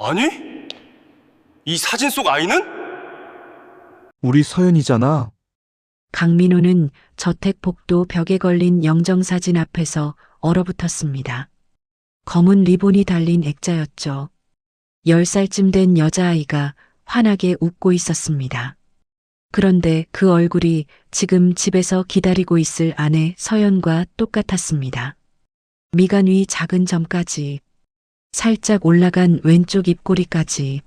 아니? 이 사진 속 아이는? 우리 서연이잖아. 강민호는 저택 복도 벽에 걸린 영정사진 앞에서 얼어붙었습니다. 검은 리본이 달린 액자였죠. 10살쯤 된 여자아이가 환하게 웃고 있었습니다. 그런데 그 얼굴이 지금 집에서 기다리고 있을 아내 서연과 똑같았습니다. 미간 위 작은 점까지, 살짝 올라간 왼쪽 입꼬리까지,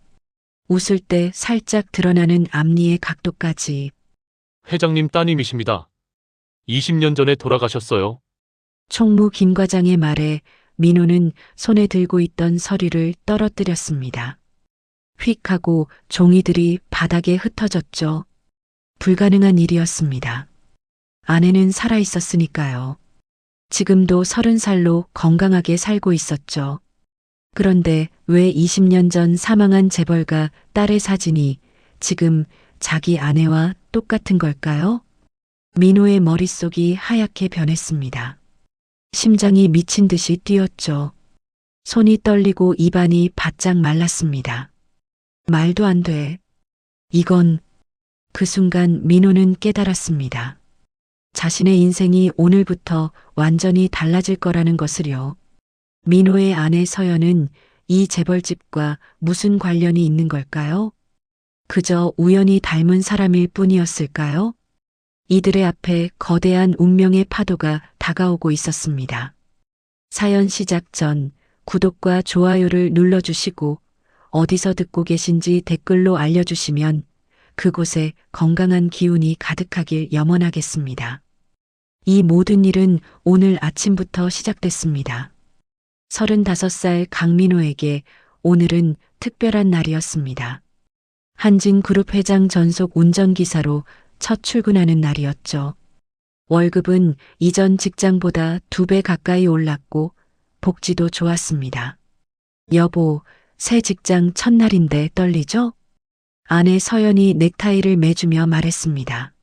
웃을 때 살짝 드러나는 앞니의 각도까지. 회장님 따님이십니다. 20년 전에 돌아가셨어요. 총무 김 과장의 말에 민호는 손에 들고 있던 서류를 떨어뜨렸습니다. 휙 하고 종이들이 바닥에 흩어졌죠. 불가능한 일이었습니다. 아내는 살아 있었으니까요. 지금도 30살로 건강하게 살고 있었죠. 그런데 왜 20년 전 사망한 재벌가 딸의 사진이 지금 자기 아내와 똑같은 걸까요? 민호의 머릿속이 하얗게 변했습니다. 심장이 미친 듯이 뛰었죠. 손이 떨리고 입안이 바짝 말랐습니다. 말도 안 돼. 이건 그 순간 민호는 깨달았습니다. 자신의 인생이 오늘부터 완전히 달라질 거라는 것을요. 민호의 아내 서연은 이 재벌집과 무슨 관련이 있는 걸까요? 그저 우연히 닮은 사람일 뿐이었을까요? 이들의 앞에 거대한 운명의 파도가 다가오고 있었습니다. 사연 시작 전 구독과 좋아요를 눌러주시고 어디서 듣고 계신지 댓글로 알려주시면 그곳에 건강한 기운이 가득하길 염원하겠습니다. 이 모든 일은 오늘 아침부터 시작됐습니다. 35살 강민호에게 오늘은 특별한 날이었습니다. 한진그룹 회장 전속 운전기사로 첫 출근하는 날이었죠. 월급은 이전 직장보다 2배 가까이 올랐고 복지도 좋았습니다. 여보, 새 직장 첫날인데 떨리죠? 아내 서연이 넥타이를 매주며 말했습니다.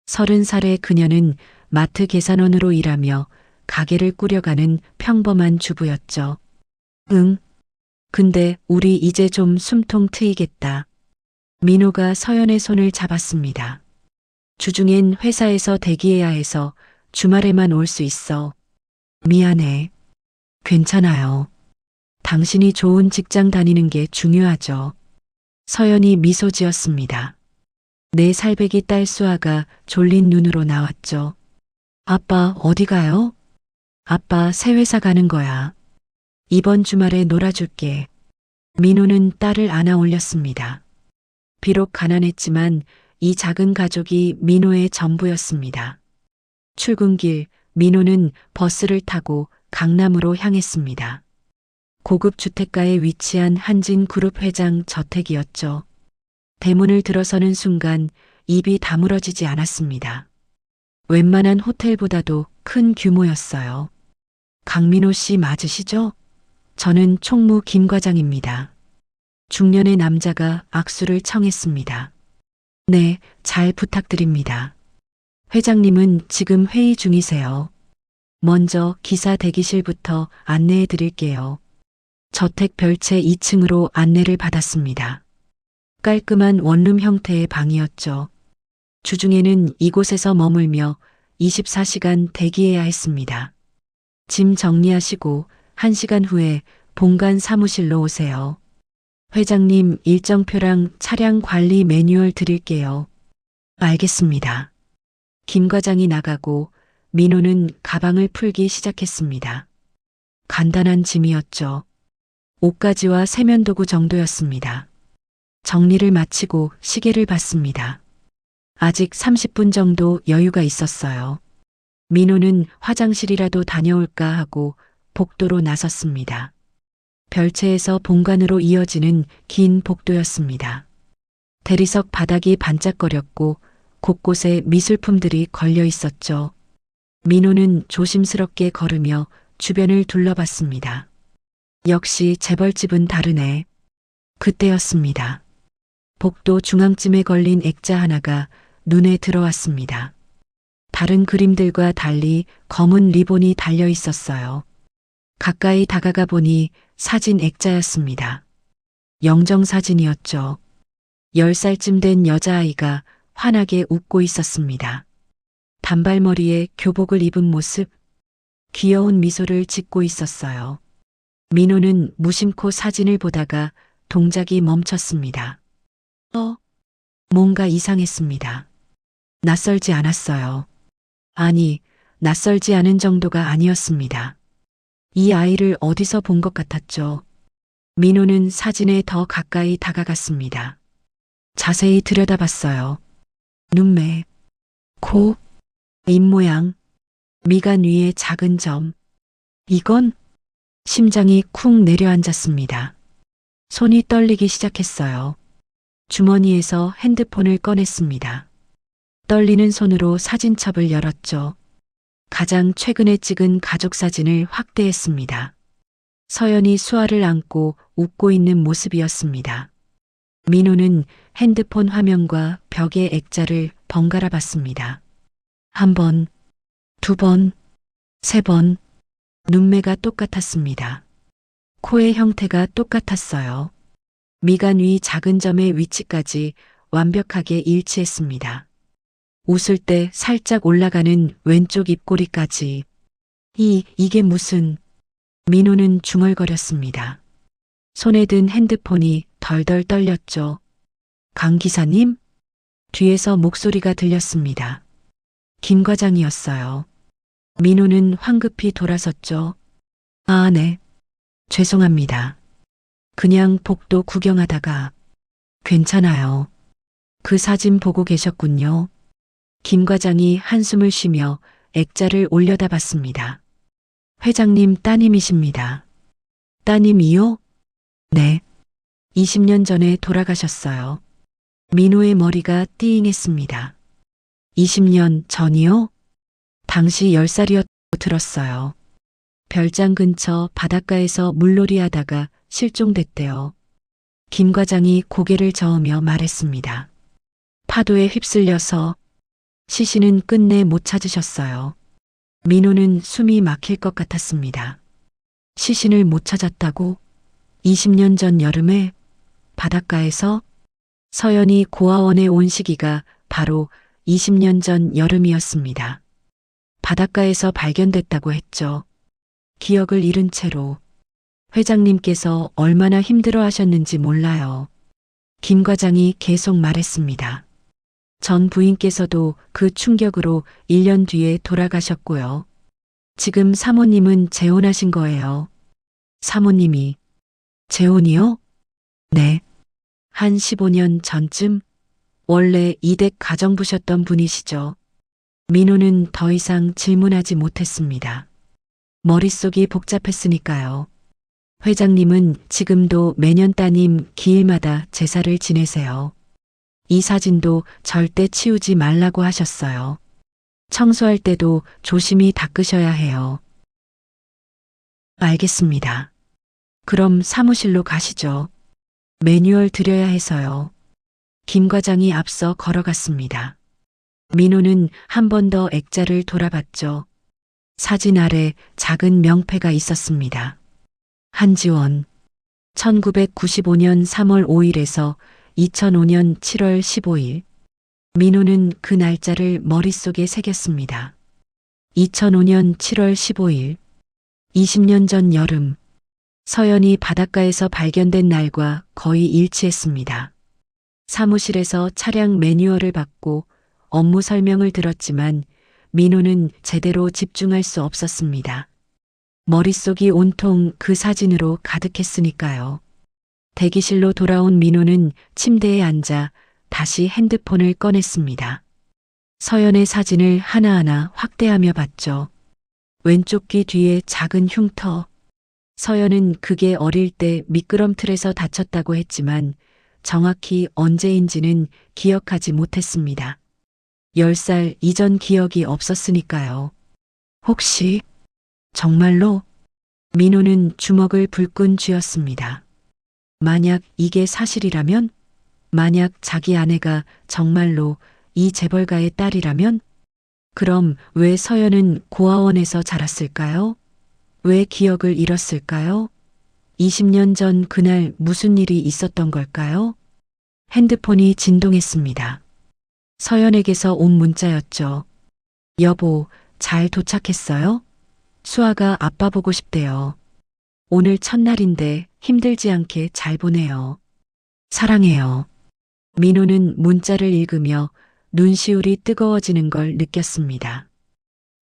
30살의 그녀는 마트 계산원으로 일하며 가게를 꾸려가는 평범한 주부였죠. 응. 근데 우리 이제 좀 숨통 트이겠다. 민호가 서연의 손을 잡았습니다. 주중엔 회사에서 대기해야 해서 주말에만 올 수 있어. 미안해. 괜찮아요. 당신이 좋은 직장 다니는 게 중요하죠. 서연이 미소 지었습니다. 4살배기 딸 수아가 졸린 눈으로 나왔죠. 아빠 어디 가요? 아빠 새 회사 가는 거야. 이번 주말에 놀아줄게. 민호는 딸을 안아 올렸습니다. 비록 가난했지만 이 작은 가족이 민호의 전부였습니다. 출근길 민호는 버스를 타고 강남으로 향했습니다. 고급 주택가에 위치한 한진그룹 회장 저택이었죠. 대문을 들어서는 순간 입이 다물어지지 않았습니다. 웬만한 호텔보다도 큰 규모였어요. 강민호 씨 맞으시죠? 저는 총무 김 과장입니다. 중년의 남자가 악수를 청했습니다. 네, 잘 부탁드립니다. 회장님은 지금 회의 중이세요. 먼저 기사 대기실부터 안내해 드릴게요. 저택 별채 2층으로 안내를 받았습니다. 깔끔한 원룸 형태의 방이었죠. 주중에는 이곳에서 머물며 24시간 대기해야 했습니다. 짐 정리하시고 1시간 후에 본관 사무실로 오세요. 회장님 일정표랑 차량 관리 매뉴얼 드릴게요. 알겠습니다. 김 과장이 나가고 민호는 가방을 풀기 시작했습니다. 간단한 짐이었죠. 옷가지와 세면도구 정도였습니다. 정리를 마치고 시계를 봤습니다. 아직 30분 정도 여유가 있었어요. 민호는 화장실이라도 다녀올까 하고 복도로 나섰습니다. 별채에서 본관으로 이어지는 긴 복도였습니다. 대리석 바닥이 반짝거렸고 곳곳에 미술품들이 걸려 있었죠. 민호는 조심스럽게 걸으며 주변을 둘러봤습니다. 역시 재벌집은 다르네. 그때였습니다. 복도 중앙쯤에 걸린 액자 하나가 눈에 들어왔습니다. 다른 그림들과 달리 검은 리본이 달려 있었어요. 가까이 다가가 보니 사진 액자였습니다. 영정사진이었죠. 10살쯤 된 여자아이가 환하게 웃고 있었습니다. 단발머리에 교복을 입은 모습, 귀여운 미소를 짓고 있었어요. 민호는 무심코 사진을 보다가 동작이 멈췄습니다. 뭔가 이상했습니다. 낯설지 않았어요. 아니, 낯설지 않은 정도가 아니었습니다. 이 아이를 어디서 본 것 같았죠. 민호는 사진에 더 가까이 다가갔습니다. 자세히 들여다봤어요. 눈매, 코, 입모양, 미간 위에 작은 점. 이건 심장이 쿵 내려앉았습니다. 손이 떨리기 시작했어요. 주머니에서 핸드폰을 꺼냈습니다. 떨리는 손으로 사진첩을 열었죠. 가장 최근에 찍은 가족 사진을 확대했습니다. 서연이 수아를 안고 웃고 있는 모습이었습니다. 민호는 핸드폰 화면과 벽의 액자를 번갈아 봤습니다. 한 번, 두 번, 세 번, 눈매가 똑같았습니다. 코의 형태가 똑같았어요. 미간 위 작은 점의 위치까지 완벽하게 일치했습니다. 웃을 때 살짝 올라가는 왼쪽 입꼬리까지. 이게 무슨... 민호는 중얼거렸습니다. 손에 든 핸드폰이 덜덜 떨렸죠. 강 기사님? 뒤에서 목소리가 들렸습니다. 김 과장이었어요. 민호는 황급히 돌아섰죠. 아, 네. 죄송합니다. 그냥 복도 구경하다가. 괜찮아요. 그 사진 보고 계셨군요. 김 과장이 한숨을 쉬며 액자를 올려다 봤습니다. 회장님 따님이십니다. 따님이요? 네. 20년 전에 돌아가셨어요. 민호의 머리가 띠잉했습니다. 20년 전이요? 당시 10살이었다고 들었어요. 별장 근처 바닷가에서 물놀이 하다가 실종됐대요. 김 과장이 고개를 저으며 말했습니다. 파도에 휩쓸려서 시신은 끝내 못 찾으셨어요. 민호는 숨이 막힐 것 같았습니다. 시신을 못 찾았다고? 20년 전 여름에 바닷가에서? 서연이 고아원에 온 시기가 바로 20년 전 여름이었습니다. 바닷가에서 발견됐다고 했죠. 기억을 잃은 채로. 회장님께서 얼마나 힘들어 하셨는지 몰라요. 김 과장이 계속 말했습니다. 전 부인께서도 그 충격으로 1년 뒤에 돌아가셨고요. 지금 사모님은 재혼하신 거예요. 사모님이 재혼이요? 네. 한 15년 전쯤 원래 이댁 가정부셨던 분이시죠. 민호는 더 이상 질문하지 못했습니다. 머릿속이 복잡했으니까요. 회장님은 지금도 매년 따님 기일마다 제사를 지내세요. 이 사진도 절대 치우지 말라고 하셨어요. 청소할 때도 조심히 닦으셔야 해요. 알겠습니다. 그럼 사무실로 가시죠. 매뉴얼 드려야 해서요. 김 과장이 앞서 걸어갔습니다. 민호는 한 번 더 액자를 돌아봤죠. 사진 아래 작은 명패가 있었습니다. 한지원, 1995년 3월 5일에서 2005년 7월 15일. 민호는 그 날짜를 머릿속에 새겼습니다. 2005년 7월 15일. 20년 전 여름. 서연이 바닷가에서 발견된 날과 거의 일치했습니다. 사무실에서 차량 매뉴얼을 받고 업무 설명을 들었지만 민호는 제대로 집중할 수 없었습니다. 머릿속이 온통 그 사진으로 가득했으니까요. 대기실로 돌아온 민호는 침대에 앉아 다시 핸드폰을 꺼냈습니다. 서연의 사진을 하나하나 확대하며 봤죠. 왼쪽 귀 뒤에 작은 흉터. 서연은 그게 어릴 때 미끄럼틀에서 다쳤다고 했지만 정확히 언제인지는 기억하지 못했습니다. 10살 이전 기억이 없었으니까요. 혹시 정말로? 민호는 주먹을 불끈 쥐었습니다. 만약 이게 사실이라면? 만약 자기 아내가 정말로 이 재벌가의 딸이라면? 그럼 왜 서연은 고아원에서 자랐을까요? 왜 기억을 잃었을까요? 20년 전 그날 무슨 일이 있었던 걸까요? 핸드폰이 진동했습니다. 서연에게서 온 문자였죠. 여보, 잘 도착했어요? 수아가 아빠 보고 싶대요. 오늘 첫날인데 힘들지 않게 잘 보내요. 사랑해요. 민호는 문자를 읽으며 눈시울이 뜨거워지는 걸 느꼈습니다.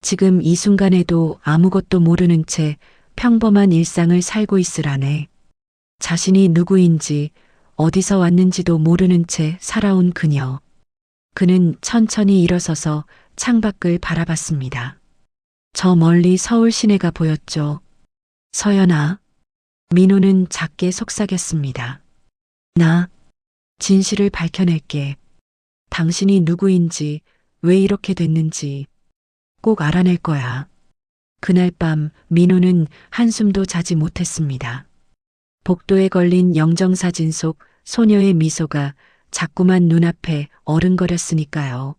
지금 이 순간에도 아무것도 모르는 채 평범한 일상을 살고 있으라네. 자신이 누구인지 어디서 왔는지도 모르는 채 살아온 그녀. 그는 천천히 일어서서 창밖을 바라봤습니다. 저 멀리 서울 시내가 보였죠. 서연아. 민호는 작게 속삭였습니다. 나 진실을 밝혀낼게. 당신이 누구인지, 왜 이렇게 됐는지 꼭 알아낼 거야. 그날 밤 민호는 한숨도 자지 못했습니다. 복도에 걸린 영정사진 속 소녀의 미소가 자꾸만 눈앞에 어른거렸으니까요.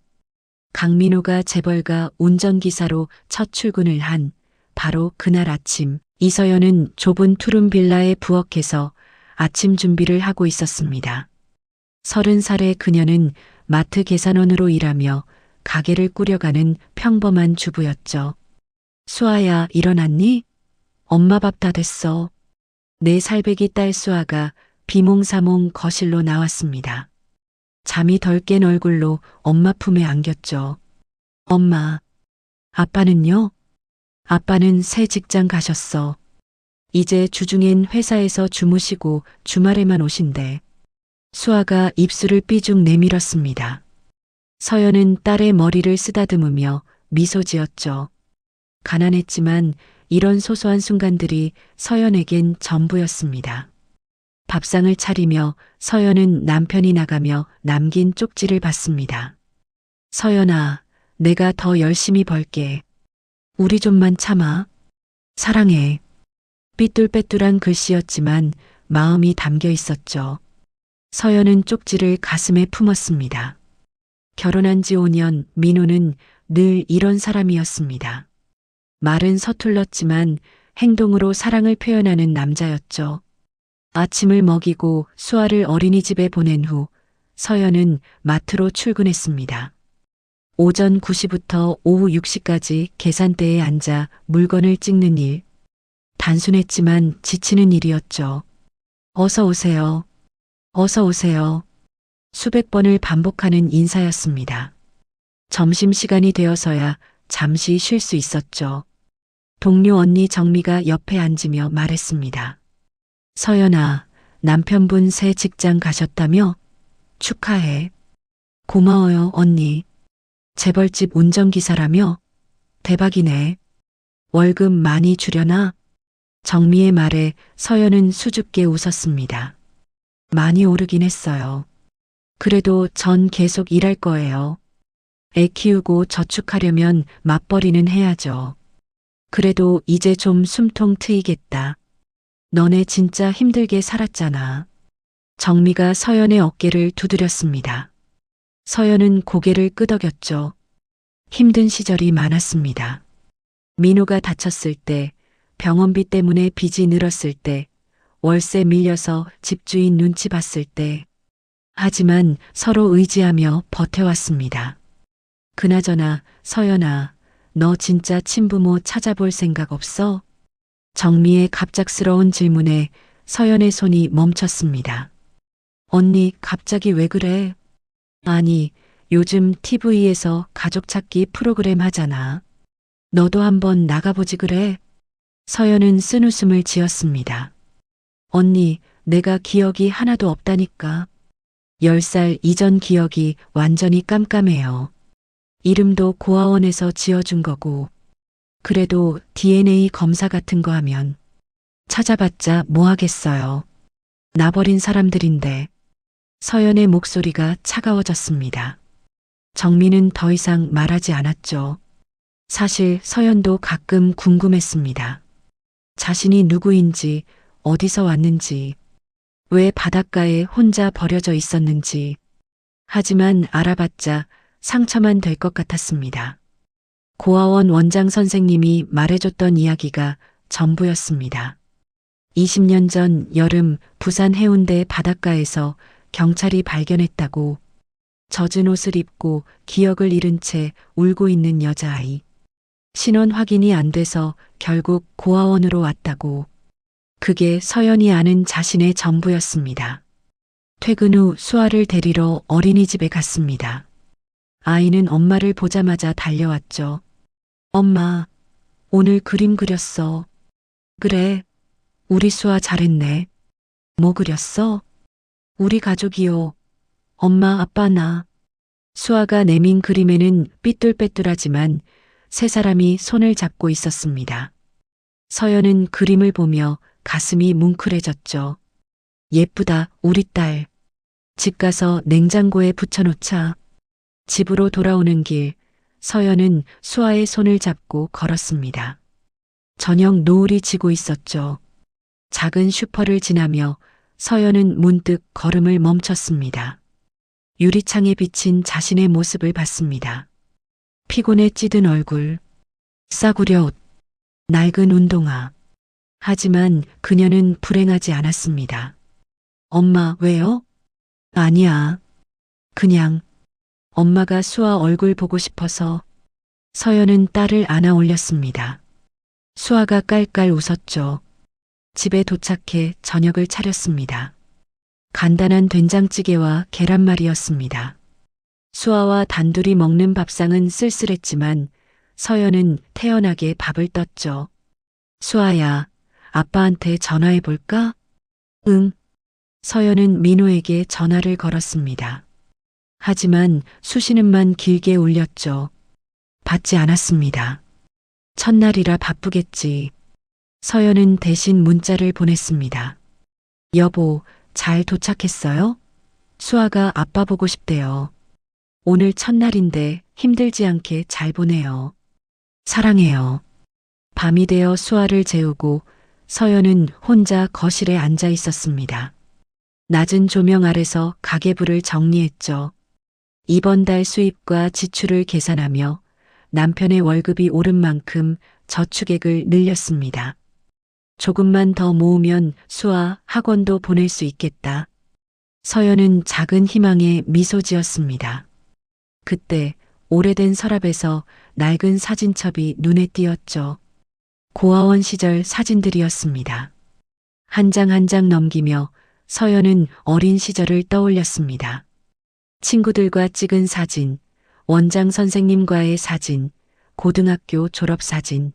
강민호가 재벌가 운전기사로 첫 출근을 한 바로 그날 아침, 이서연은 좁은 투룸 빌라에 부엌에서 아침 준비를 하고 있었습니다. 30살의 그녀는 마트 계산원으로 일하며 가게를 꾸려가는 평범한 주부였죠. 수아야, 일어났니? 엄마 밥 다 됐어. 4살배기 딸 수아가 비몽사몽 거실로 나왔습니다. 잠이 덜 깬 얼굴로 엄마 품에 안겼죠. 엄마, 아빠는요? 아빠는 새 직장 가셨어. 이제 주중엔 회사에서 주무시고 주말에만 오신대. 수아가 입술을 삐죽 내밀었습니다. 서연은 딸의 머리를 쓰다듬으며 미소 지었죠. 가난했지만 이런 소소한 순간들이 서연에겐 전부였습니다. 밥상을 차리며 서연은 남편이 나가며 남긴 쪽지를 받습니다. 서연아, 내가 더 열심히 벌게. 우리 좀만 참아. 사랑해. 삐뚤빼뚤한 글씨였지만 마음이 담겨 있었죠. 서연은 쪽지를 가슴에 품었습니다. 결혼한 지 5년 민호는 늘 이런 사람이었습니다. 말은 서툴렀지만 행동으로 사랑을 표현하는 남자였죠. 아침을 먹이고 수아를 어린이집에 보낸 후 서연은 마트로 출근했습니다. 오전 9시부터 오후 6시까지 계산대에 앉아 물건을 찍는 일. 단순했지만 지치는 일이었죠. 어서 오세요. 어서 오세요. 수백 번을 반복하는 인사였습니다. 점심시간이 되어서야 잠시 쉴 수 있었죠. 동료 언니 정미가 옆에 앉으며 말했습니다. 서연아, 남편분 새 직장 가셨다며? 축하해. 고마워요, 언니. 재벌집 운전기사라며? 대박이네. 월급 많이 주려나? 정미의 말에 서연은 수줍게 웃었습니다. 많이 오르긴 했어요. 그래도 전 계속 일할 거예요. 애 키우고 저축하려면 맞벌이는 해야죠. 그래도 이제 좀 숨통 트이겠다. 너네 진짜 힘들게 살았잖아. 정미가 서연의 어깨를 두드렸습니다. 서연은 고개를 끄덕였죠. 힘든 시절이 많았습니다. 민호가 다쳤을 때, 병원비 때문에 빚이 늘었을 때, 월세 밀려서 집주인 눈치 봤을 때, 하지만 서로 의지하며 버텨왔습니다. 그나저나 서연아, 너 진짜 친부모 찾아볼 생각 없어? 정미의 갑작스러운 질문에 서연의 손이 멈췄습니다. 언니, 갑자기 왜 그래? 아니, 요즘 TV에서 가족 찾기 프로그램 하잖아. 너도 한번 나가보지 그래? 서연은 쓴웃음을 지었습니다. 언니, 내가 기억이 하나도 없다니까. 10살 이전 기억이 완전히 깜깜해요. 이름도 고아원에서 지어준 거고. 그래도 DNA 검사 같은 거 하면 찾아봤자 뭐 하겠어요. 나버린 사람들인데. 서연의 목소리가 차가워졌습니다. 정미는 더 이상 말하지 않았죠. 사실 서연도 가끔 궁금했습니다. 자신이 누구인지, 어디서 왔는지, 왜 바닷가에 혼자 버려져 있었는지. 하지만 알아봤자 상처만 될 것 같았습니다. 고아원 원장 선생님이 말해줬던 이야기가 전부였습니다. 20년 전 여름 부산 해운대 바닷가에서 경찰이 발견했다고. 젖은 옷을 입고 기억을 잃은 채 울고 있는 여자아이. 신원 확인이 안 돼서 결국 고아원으로 왔다고. 그게 서연이 아는 자신의 전부였습니다. 퇴근 후 수아를 데리러 어린이집에 갔습니다. 아이는 엄마를 보자마자 달려왔죠. 엄마, 오늘 그림 그렸어. 그래, 우리 수아 잘했네. 뭐 그렸어? 우리 가족이요. 엄마, 아빠, 나. 수아가 내민 그림에는 삐뚤빼뚤하지만 세 사람이 손을 잡고 있었습니다. 서연은 그림을 보며 가슴이 뭉클해졌죠. 예쁘다, 우리 딸. 집 가서 냉장고에 붙여놓자. 집으로 돌아오는 길, 서연은 수아의 손을 잡고 걸었습니다. 저녁 노을이 지고 있었죠. 작은 슈퍼를 지나며 서연은 문득 걸음을 멈췄습니다. 유리창에 비친 자신의 모습을 봤습니다. 피곤에 찌든 얼굴, 싸구려 옷, 낡은 운동화. 하지만 그녀는 불행하지 않았습니다. 엄마, 왜요? 아니야. 그냥 엄마가 수아 얼굴 보고 싶어서. 서연은 딸을 안아 올렸습니다. 수아가 깔깔 웃었죠. 집에 도착해 저녁을 차렸습니다. 간단한 된장찌개와 계란말이였습니다. 수아와 단둘이 먹는 밥상은 쓸쓸했지만 서연은 태연하게 밥을 떴죠. 수아야, 아빠한테 전화해 볼까? 응. 서연은 민호에게 전화를 걸었습니다. 하지만 수신음만 길게 울렸죠. 받지 않았습니다. 첫날이라 바쁘겠지. 서연은 대신 문자를 보냈습니다. 여보, 잘 도착했어요? 수아가 아빠 보고 싶대요. 오늘 첫날인데 힘들지 않게 잘 보내요. 사랑해요. 밤이 되어 수아를 재우고 서연은 혼자 거실에 앉아 있었습니다. 낮은 조명 아래서 가계부를 정리했죠. 이번 달 수입과 지출을 계산하며 남편의 월급이 오른 만큼 저축액을 늘렸습니다. 조금만 더 모으면 수아 학원도 보낼 수 있겠다. 서연은 작은 희망에 미소 지었습니다. 그때 오래된 서랍에서 낡은 사진첩이 눈에 띄었죠. 고아원 시절 사진들이었습니다. 한 장 한 장 넘기며 서연은 어린 시절을 떠올렸습니다. 친구들과 찍은 사진, 원장 선생님과의 사진, 고등학교 졸업사진.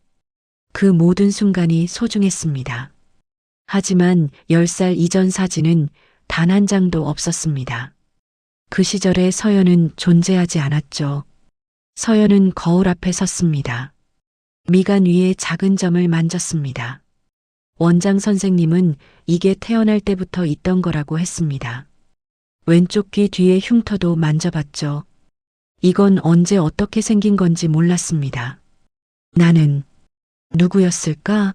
그 모든 순간이 소중했습니다. 하지만 10살 이전 사진은 단 한 장도 없었습니다. 그 시절의 서연은 존재하지 않았죠. 서연은 거울 앞에 섰습니다. 미간 위에 작은 점을 만졌습니다. 원장 선생님은 이게 태어날 때부터 있던 거라고 했습니다. 왼쪽 귀 뒤에 흉터도 만져봤죠. 이건 언제 어떻게 생긴 건지 몰랐습니다. 나는 누구였을까?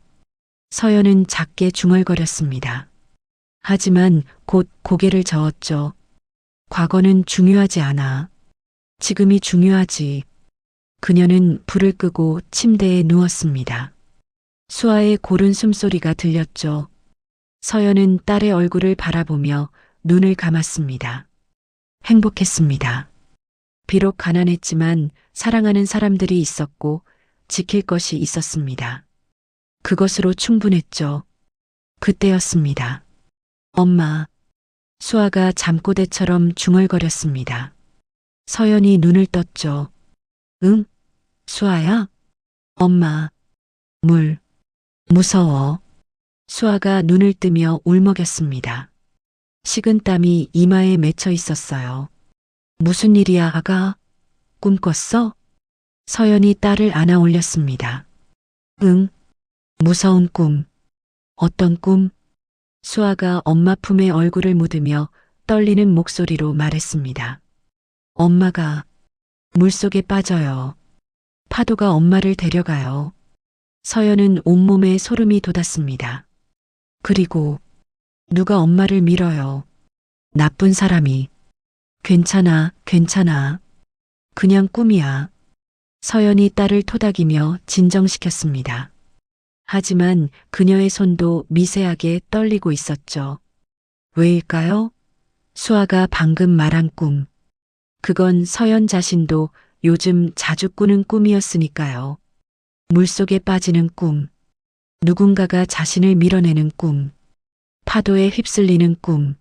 서연은 작게 중얼거렸습니다. 하지만 곧 고개를 저었죠. 과거는 중요하지 않아. 지금이 중요하지. 그녀는 불을 끄고 침대에 누웠습니다. 수아의 고른 숨소리가 들렸죠. 서연은 딸의 얼굴을 바라보며 눈을 감았습니다. 행복했습니다. 비록 가난했지만 사랑하는 사람들이 있었고 지킬 것이 있었습니다. 그것으로 충분했죠. 그때였습니다. 엄마. 수아가 잠꼬대처럼 중얼거렸습니다. 서연이 눈을 떴죠. 응? 수아야? 엄마. 물. 무서워. 수아가 눈을 뜨며 울먹였습니다. 식은땀이 이마에 맺혀 있었어요. 무슨 일이야, 아가? 꿈 꿨어? 서연이 딸을 안아 올렸습니다. 응. 무서운 꿈. 어떤 꿈? 수아가 엄마 품에 얼굴을 묻으며 떨리는 목소리로 말했습니다. 엄마가 물속에 빠져요. 파도가 엄마를 데려가요. 서연은 온몸에 소름이 돋았습니다. 그리고 누가 엄마를 밀어요. 나쁜 사람이. 괜찮아, 괜찮아. 그냥 꿈이야. 서연이 딸을 토닥이며 진정시켰습니다. 하지만 그녀의 손도 미세하게 떨리고 있었죠. 왜일까요? 수아가 방금 말한 꿈. 그건 서연 자신도 요즘 자주 꾸는 꿈이었으니까요. 물속에 빠지는 꿈. 누군가가 자신을 밀어내는 꿈. 파도에 휩쓸리는 꿈.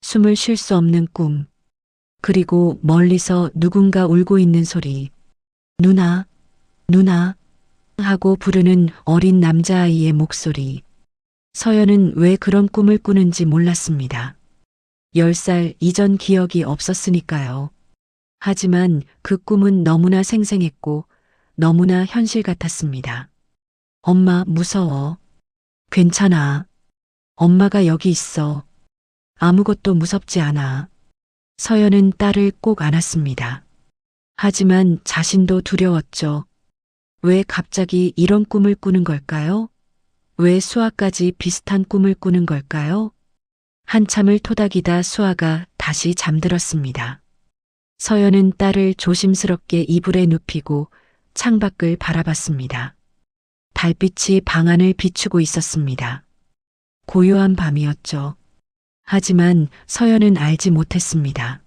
숨을 쉴 수 없는 꿈. 그리고 멀리서 누군가 울고 있는 소리. 누나, 누나 하고 부르는 어린 남자아이의 목소리. 서연은 왜 그런 꿈을 꾸는지 몰랐습니다. 10살 이전 기억이 없었으니까요. 하지만 그 꿈은 너무나 생생했고 너무나 현실 같았습니다. 엄마 무서워. 괜찮아. 엄마가 여기 있어. 아무것도 무섭지 않아. 서연은 딸을 꼭 안았습니다. 하지만 자신도 두려웠죠. 왜 갑자기 이런 꿈을 꾸는 걸까요? 왜 수아까지 비슷한 꿈을 꾸는 걸까요? 한참을 토닥이다 수아가 다시 잠들었습니다. 서연은 딸을 조심스럽게 이불에 눕히고 창밖을 바라봤습니다. 달빛이 방 안을 비추고 있었습니다. 고요한 밤이었죠. 하지만 서연은 알지 못했습니다.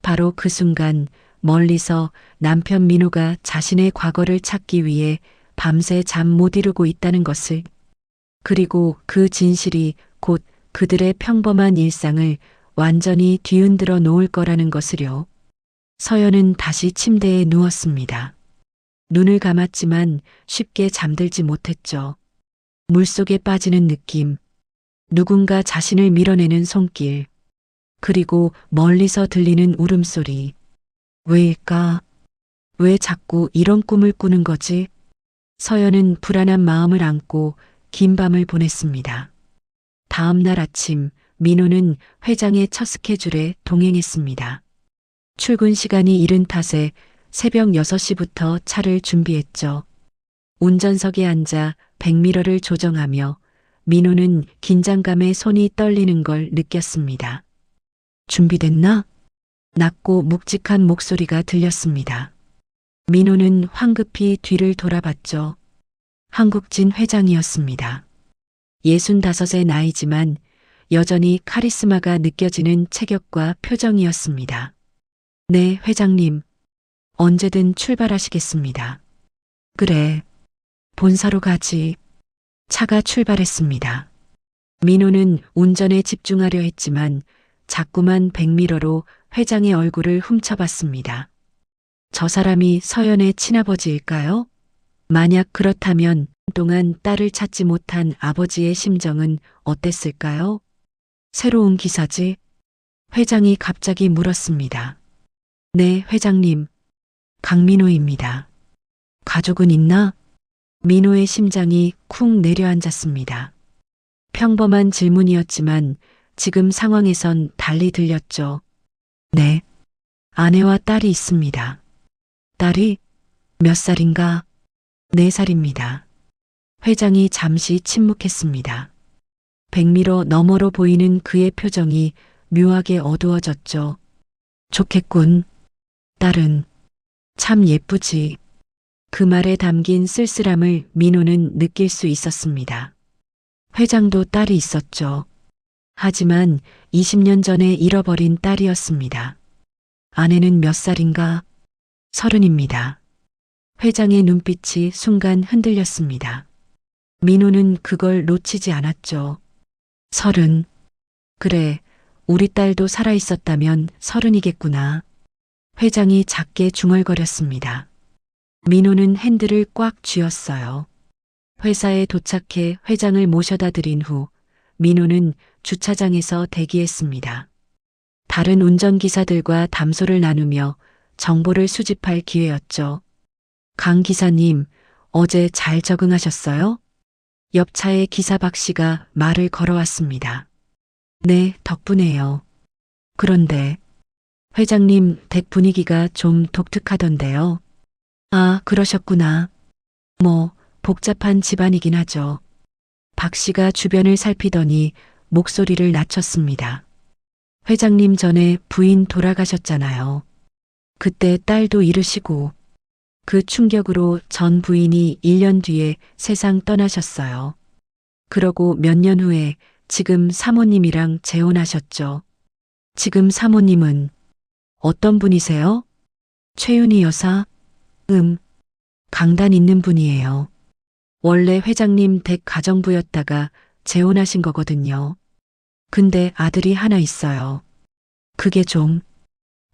바로 그 순간 멀리서 남편 민호가 자신의 과거를 찾기 위해 밤새 잠 못 이루고 있다는 것을, 그리고 그 진실이 곧 그들의 평범한 일상을 완전히 뒤흔들어 놓을 거라는 것을요. 서연은 다시 침대에 누웠습니다. 눈을 감았지만 쉽게 잠들지 못했죠. 물속에 빠지는 느낌, 누군가 자신을 밀어내는 손길, 그리고 멀리서 들리는 울음소리. 왜일까? 왜 자꾸 이런 꿈을 꾸는 거지? 서연은 불안한 마음을 안고 긴 밤을 보냈습니다. 다음 날 아침, 민호는 회장의 첫 스케줄에 동행했습니다. 출근 시간이 이른 탓에 새벽 6시부터 차를 준비했죠. 운전석에 앉아 백미러를 조정하며 민호는 긴장감에 손이 떨리는 걸 느꼈습니다. 준비됐나? 낮고 묵직한 목소리가 들렸습니다. 민호는 황급히 뒤를 돌아봤죠. 한국진 회장이었습니다. 65의 나이지만 여전히 카리스마가 느껴지는 체격과 표정이었습니다. 네, 회장님. 언제든 출발하시겠습니다. 그래. 본사로 가지. 차가 출발했습니다. 민호는 운전에 집중하려 했지만 자꾸만 백미러로 회장의 얼굴을 훔쳐봤습니다. 저 사람이 서연의 친아버지일까요? 만약 그렇다면 동안 딸을 찾지 못한 아버지의 심정은 어땠을까요? 새로운 기사지? 회장이 갑자기 물었습니다. 네, 회장님. 강민호입니다. 가족은 있나? 민호의 심장이 쿵 내려앉았습니다. 평범한 질문이었지만 지금 상황에선 달리 들렸죠. 네. 아내와 딸이 있습니다. 딸이 몇 살인가? 4살입니다. 회장이 잠시 침묵했습니다. 백미러 너머로 보이는 그의 표정이 묘하게 어두워졌죠. 좋겠군. 딸은 참 예쁘지. 그 말에 담긴 쓸쓸함을 민호는 느낄 수 있었습니다. 회장도 딸이 있었죠. 하지만 20년 전에 잃어버린 딸이었습니다. 아내는 몇 살인가? 30입니다. 회장의 눈빛이 순간 흔들렸습니다. 민호는 그걸 놓치지 않았죠. 30. 그래, 우리 딸도 살아있었다면 30이겠구나. 회장이 작게 중얼거렸습니다. 민호는 핸들을 꽉 쥐었어요. 회사에 도착해 회장을 모셔다 드린 후 민호는 주차장에서 대기했습니다. 다른 운전기사들과 담소를 나누며 정보를 수집할 기회였죠. 강 기사님, 어제 잘 적응하셨어요? 옆 차에 기사 박 씨가 말을 걸어왔습니다. 네, 덕분에요. 그런데 회장님 댁 분위기가 좀 독특하던데요. 아, 그러셨구나. 뭐 복잡한 집안이긴 하죠. 박 씨가 주변을 살피더니 목소리를 낮췄습니다. 회장님 전에 부인 돌아가셨잖아요. 그때 딸도 잃으시고 그 충격으로 전 부인이 1년 뒤에 세상 떠나셨어요. 그러고 몇 년 후에 지금 사모님이랑 재혼하셨죠. 지금 사모님은 어떤 분이세요? 최윤희 여사? 강단 있는 분이에요. 원래 회장님 댁 가정부였다가 재혼하신 거거든요. 근데 아들이 하나 있어요. 그게 좀,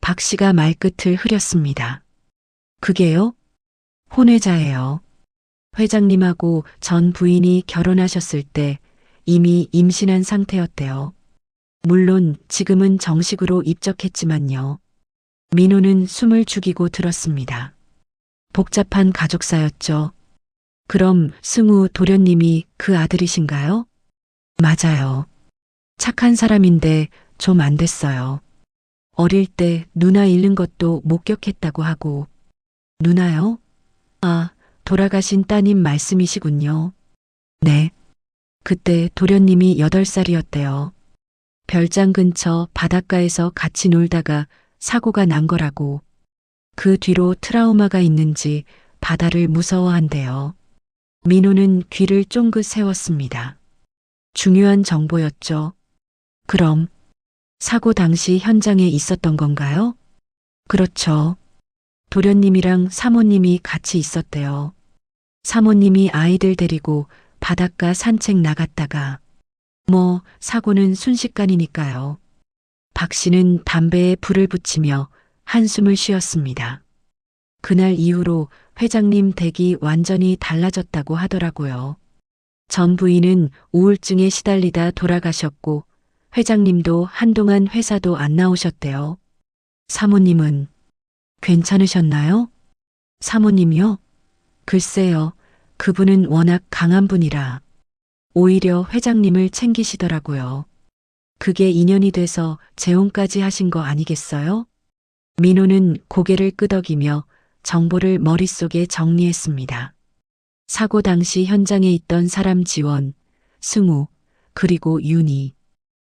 박 씨가 말끝을 흐렸습니다. 그게요? 혼외자예요. 회장님하고 전 부인이 결혼하셨을 때 이미 임신한 상태였대요. 물론 지금은 정식으로 입적했지만요. 민호는 숨을 죽이고 들었습니다. 복잡한 가족사였죠. 그럼 승우 도련님이 그 아들이신가요? 맞아요. 착한 사람인데 좀 안 됐어요. 어릴 때 누나 잃는 것도 목격했다고 하고. 누나요? 아, 돌아가신 따님 말씀이시군요. 네. 그때 도련님이 8살이었대요. 별장 근처 바닷가에서 같이 놀다가 사고가 난 거라고. 그 뒤로 트라우마가 있는지 바다를 무서워한대요. 민호는 귀를 쫑긋 세웠습니다. 중요한 정보였죠. 그럼 사고 당시 현장에 있었던 건가요? 그렇죠. 도련님이랑 사모님이 같이 있었대요. 사모님이 아이들 데리고 바닷가 산책 나갔다가 사고는 순식간이니까요. 박 씨는 담배에 불을 붙이며 한숨을 쉬었습니다. 그날 이후로 회장님 댁이 완전히 달라졌다고 하더라고요. 전 부인은 우울증에 시달리다 돌아가셨고 회장님도 한동안 회사도 안 나오셨대요. 사모님은 괜찮으셨나요? 사모님요? 글쎄요. 그분은 워낙 강한 분이라 오히려 회장님을 챙기시더라고요. 그게 인연이 돼서 재혼까지 하신 거 아니겠어요? 민호는 고개를 끄덕이며 정보를 머릿속에 정리했습니다. 사고 당시 현장에 있던 사람 지원, 승우, 그리고 윤희.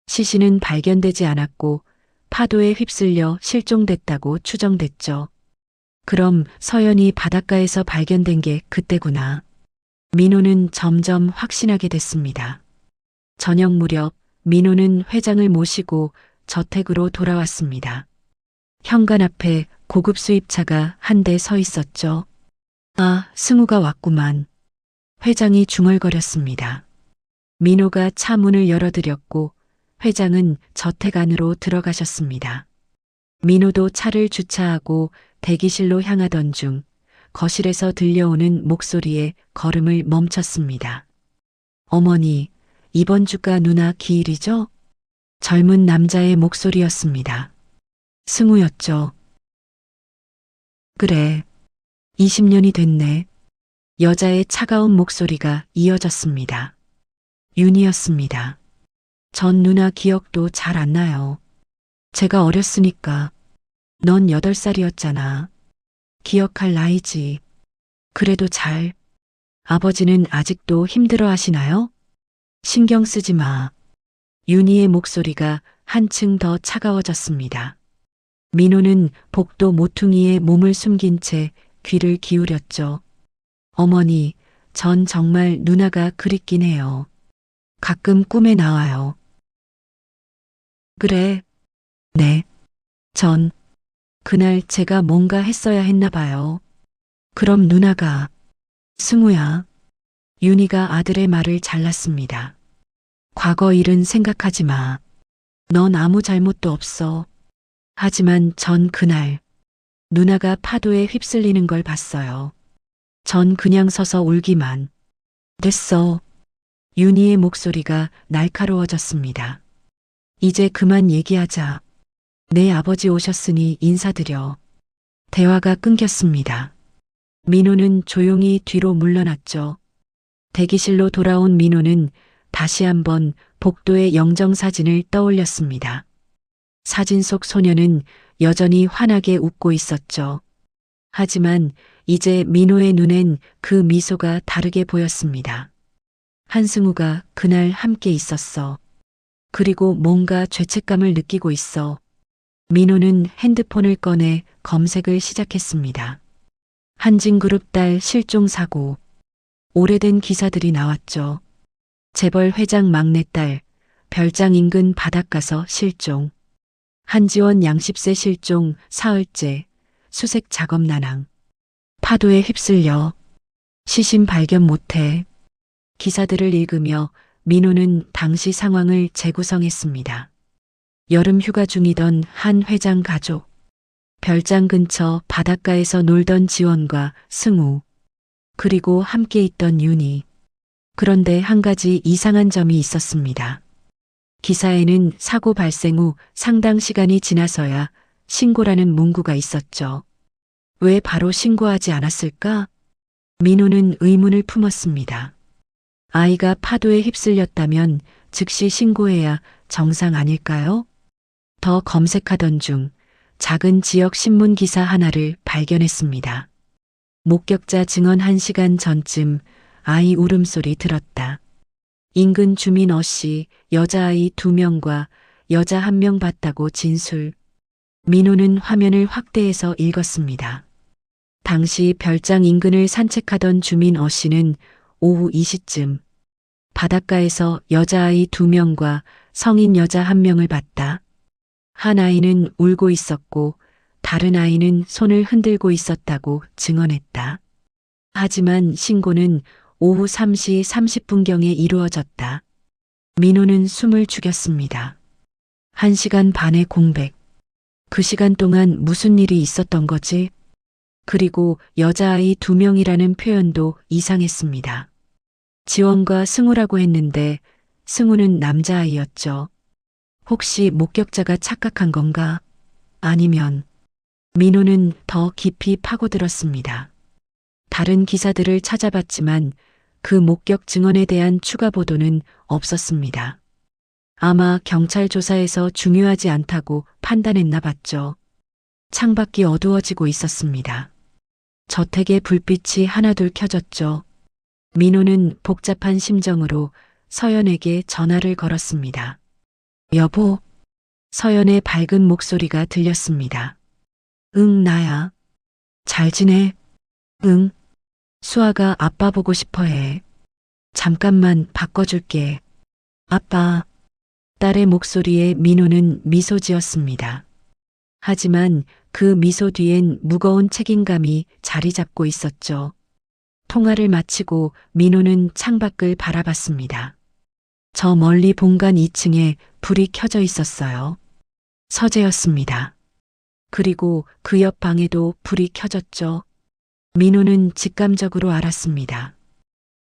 시신은 발견되지 않았고 파도에 휩쓸려 실종됐다고 추정됐죠. 그럼 서연이 바닷가에서 발견된 게 그때구나. 민호는 점점 확신하게 됐습니다. 저녁 무렵 민호는 회장을 모시고 저택으로 돌아왔습니다. 현관 앞에 고급 수입차가 한 대 서 있었죠. 아, 승우가 왔구만. 회장이 중얼거렸습니다. 민호가 차 문을 열어드렸고 회장은 저택 안으로 들어가셨습니다. 민호도 차를 주차하고 대기실로 향하던 중 거실에서 들려오는 목소리에 걸음을 멈췄습니다. 어머니, 이번 주가 누나 기일이죠? 젊은 남자의 목소리였습니다. 승우였죠. 그래. 20년이 됐네. 여자의 차가운 목소리가 이어졌습니다. 윤이었습니다. 전 누나 기억도 잘 안 나요. 제가 어렸으니까. 넌 8살이었잖아. 기억할 나이지. 그래도 잘. 아버지는 아직도 힘들어 하시나요? 신경 쓰지 마. 윤희의 목소리가 한층 더 차가워졌습니다. 민호는 복도 모퉁이에 몸을 숨긴 채 귀를 기울였죠. 어머니, 전 정말 누나가 그립긴 해요. 가끔 꿈에 나와요. 그래. 네. 전 그날 제가 뭔가 했어야 했나 봐요. 그럼 누나가 승우야. 윤희가 아들의 말을 잘랐습니다. 과거 일은 생각하지 마. 넌 아무 잘못도 없어. 하지만 전 그날 누나가 파도에 휩쓸리는 걸 봤어요. 전 그냥 서서 울기만. 됐어. 윤희의 목소리가 날카로워졌습니다. 이제 그만 얘기하자. 내 아버지 오셨으니 인사드려. 대화가 끊겼습니다. 민호는 조용히 뒤로 물러났죠. 대기실로 돌아온 민호는 다시 한번 복도의 영정사진을 떠올렸습니다. 사진 속 소녀는 여전히 환하게 웃고 있었죠. 하지만 이제 민호의 눈엔 그 미소가 다르게 보였습니다. 한승우가 그날 함께 있었어. 그리고 뭔가 죄책감을 느끼고 있어. 민호는 핸드폰을 꺼내 검색을 시작했습니다. 한진그룹 딸 실종 사고. 오래된 기사들이 나왔죠. 재벌 회장 막내딸, 별장 인근 바닷가서 실종. 한지원 양십세 실종, 사흘째, 수색 작업 난항. 파도에 휩쓸려 시신 발견 못해. 기사들을 읽으며 민호는 당시 상황을 재구성했습니다. 여름 휴가 중이던 한 회장 가족, 별장 근처 바닷가에서 놀던 지원과 승우, 그리고 함께 있던 윤희. 그런데 한 가지 이상한 점이 있었습니다. 기사에는 사고 발생 후 상당 시간이 지나서야 신고라는 문구가 있었죠. 왜 바로 신고하지 않았을까? 민호는 의문을 품었습니다. 아이가 파도에 휩쓸렸다면 즉시 신고해야 정상 아닐까요? 더 검색하던 중 작은 지역 신문 기사 하나를 발견했습니다. 목격자 증언 1시간 전쯤 아이 울음소리 들었다. 인근 주민 어씨 여자아이 2명과 여자 1명 봤다고 진술. 민호는 화면을 확대해서 읽었습니다. 당시 별장 인근을 산책하던 주민 어씨는 오후 2시쯤 바닷가에서 여자아이 2명과 성인 여자 1명을 봤다. 한 아이는 울고 있었고 다른 아이는 손을 흔들고 있었다고 증언했다. 하지만 신고는 오후 3시 30분경에 이루어졌다. 민호는 숨을 죽였습니다. 1시간 반의 공백. 그 시간 동안 무슨 일이 있었던 거지? 그리고 여자아이 2명이라는 표현도 이상했습니다. 지원과 승우라고 했는데 승우는 남자아이였죠. 혹시 목격자가 착각한 건가? 아니면 민호는 더 깊이 파고들었습니다. 다른 기사들을 찾아봤지만 그 목격 증언에 대한 추가 보도는 없었습니다. 아마 경찰 조사에서 중요하지 않다고 판단했나 봤죠. 창밖이 어두워지고 있었습니다. 저택에 불빛이 하나둘 켜졌죠. 민호는 복잡한 심정으로 서연에게 전화를 걸었습니다. 여보. 서연의 밝은 목소리가 들렸습니다. 응, 나야. 잘 지내? 응. 수아가 아빠 보고 싶어 해. 잠깐만 바꿔줄게. 아빠. 딸의 목소리에 민호는 미소 지었습니다. 하지만 그 미소 뒤엔 무거운 책임감이 자리 잡고 있었죠. 통화를 마치고 민호는 창밖을 바라봤습니다. 저 멀리 본관 2층에 불이 켜져 있었어요. 서재였습니다. 그리고 그 옆 방에도 불이 켜졌죠. 민호는 직감적으로 알았습니다.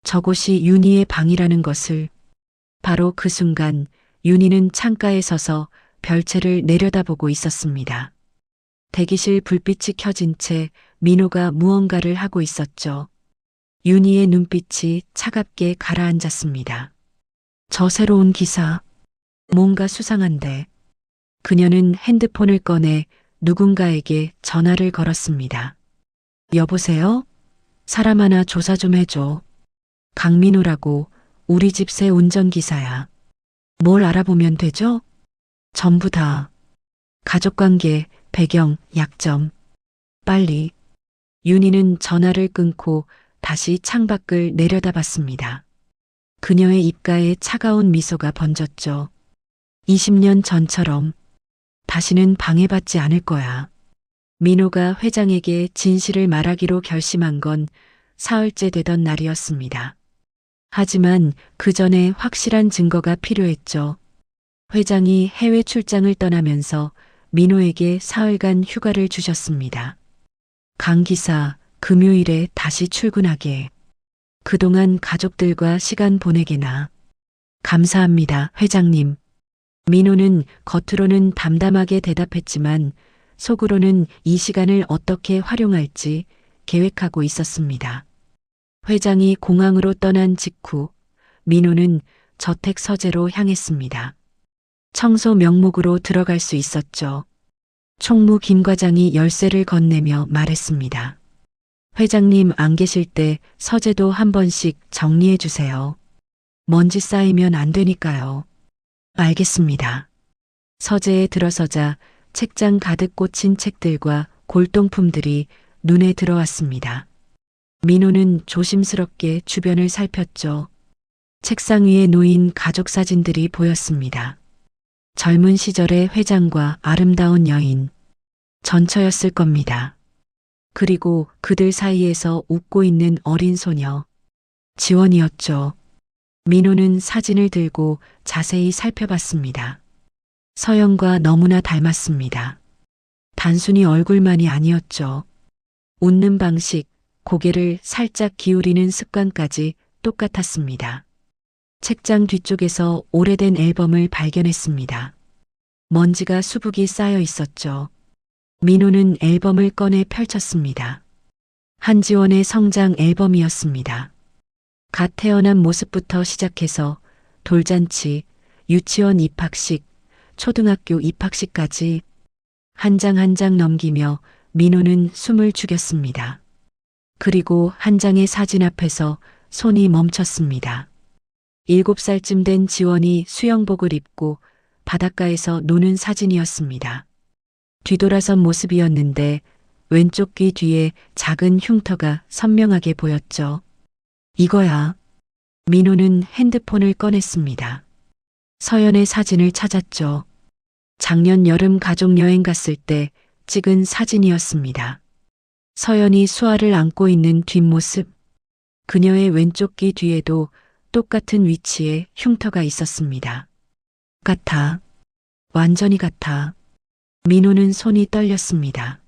저곳이 윤희의 방이라는 것을. 바로 그 순간 윤희는 창가에 서서 별채를 내려다보고 있었습니다. 대기실 불빛이 켜진 채 민호가 무언가를 하고 있었죠. 윤희의 눈빛이 차갑게 가라앉았습니다. 저 새로운 기사. 뭔가 수상한데. 그녀는 핸드폰을 꺼내 누군가에게 전화를 걸었습니다. 여보세요? 사람 하나 조사 좀 해줘. 강민호라고 우리 집 새 운전기사야. 뭘 알아보면 되죠? 전부 다. 가족관계, 배경, 약점. 빨리. 윤희는 전화를 끊고 다시 창밖을 내려다봤습니다. 그녀의 입가에 차가운 미소가 번졌죠. 20년 전처럼. 다시는 방해받지 않을 거야. 민호가 회장에게 진실을 말하기로 결심한 건 사흘째 되던 날이었습니다. 하지만 그 전에 확실한 증거가 필요했죠. 회장이 해외 출장을 떠나면서 민호에게 사흘간 휴가를 주셨습니다. 강 기사, 금요일에 다시 출근하게. 그동안 가족들과 시간 보내게나. 감사합니다, 회장님. 민호는 겉으로는 담담하게 대답했지만 속으로는 이 시간을 어떻게 활용할지 계획하고 있었습니다. 회장이 공항으로 떠난 직후 민호는 저택 서재로 향했습니다. 청소 명목으로 들어갈 수 있었죠. 총무 김 과장이 열쇠를 건네며 말했습니다. 회장님 안 계실 때 서재도 한 번씩 정리해 주세요. 먼지 쌓이면 안 되니까요. 알겠습니다. 서재에 들어서자 책장 가득 꽂힌 책들과 골동품들이 눈에 들어왔습니다. 민호는 조심스럽게 주변을 살폈죠. 책상 위에 놓인 가족 사진들이 보였습니다. 젊은 시절의 회장과 아름다운 여인, 전처였을 겁니다. 그리고 그들 사이에서 웃고 있는 어린 소녀, 지원이었죠. 민호는 사진을 들고 자세히 살펴봤습니다. 서연과 너무나 닮았습니다. 단순히 얼굴만이 아니었죠. 웃는 방식, 고개를 살짝 기울이는 습관까지 똑같았습니다. 책장 뒤쪽에서 오래된 앨범을 발견했습니다. 먼지가 수북이 쌓여 있었죠. 민호는 앨범을 꺼내 펼쳤습니다. 한지원의 성장 앨범이었습니다. 갓 태어난 모습부터 시작해서 돌잔치, 유치원 입학식, 초등학교 입학식까지 한 장 한 장 넘기며 민호는 숨을 죽였습니다. 그리고 한 장의 사진 앞에서 손이 멈췄습니다. 7살쯤 된 지원이 수영복을 입고 바닷가에서 노는 사진이었습니다. 뒤돌아선 모습이었는데 왼쪽 귀 뒤에 작은 흉터가 선명하게 보였죠. 이거야. 민호는 핸드폰을 꺼냈습니다. 서연의 사진을 찾았죠. 작년 여름 가족 여행 갔을 때 찍은 사진이었습니다. 서연이 수아를 안고 있는 뒷모습, 그녀의 왼쪽 귀 뒤에도 똑같은 위치에 흉터가 있었습니다. 같아. 완전히 같아. 민호는 손이 떨렸습니다.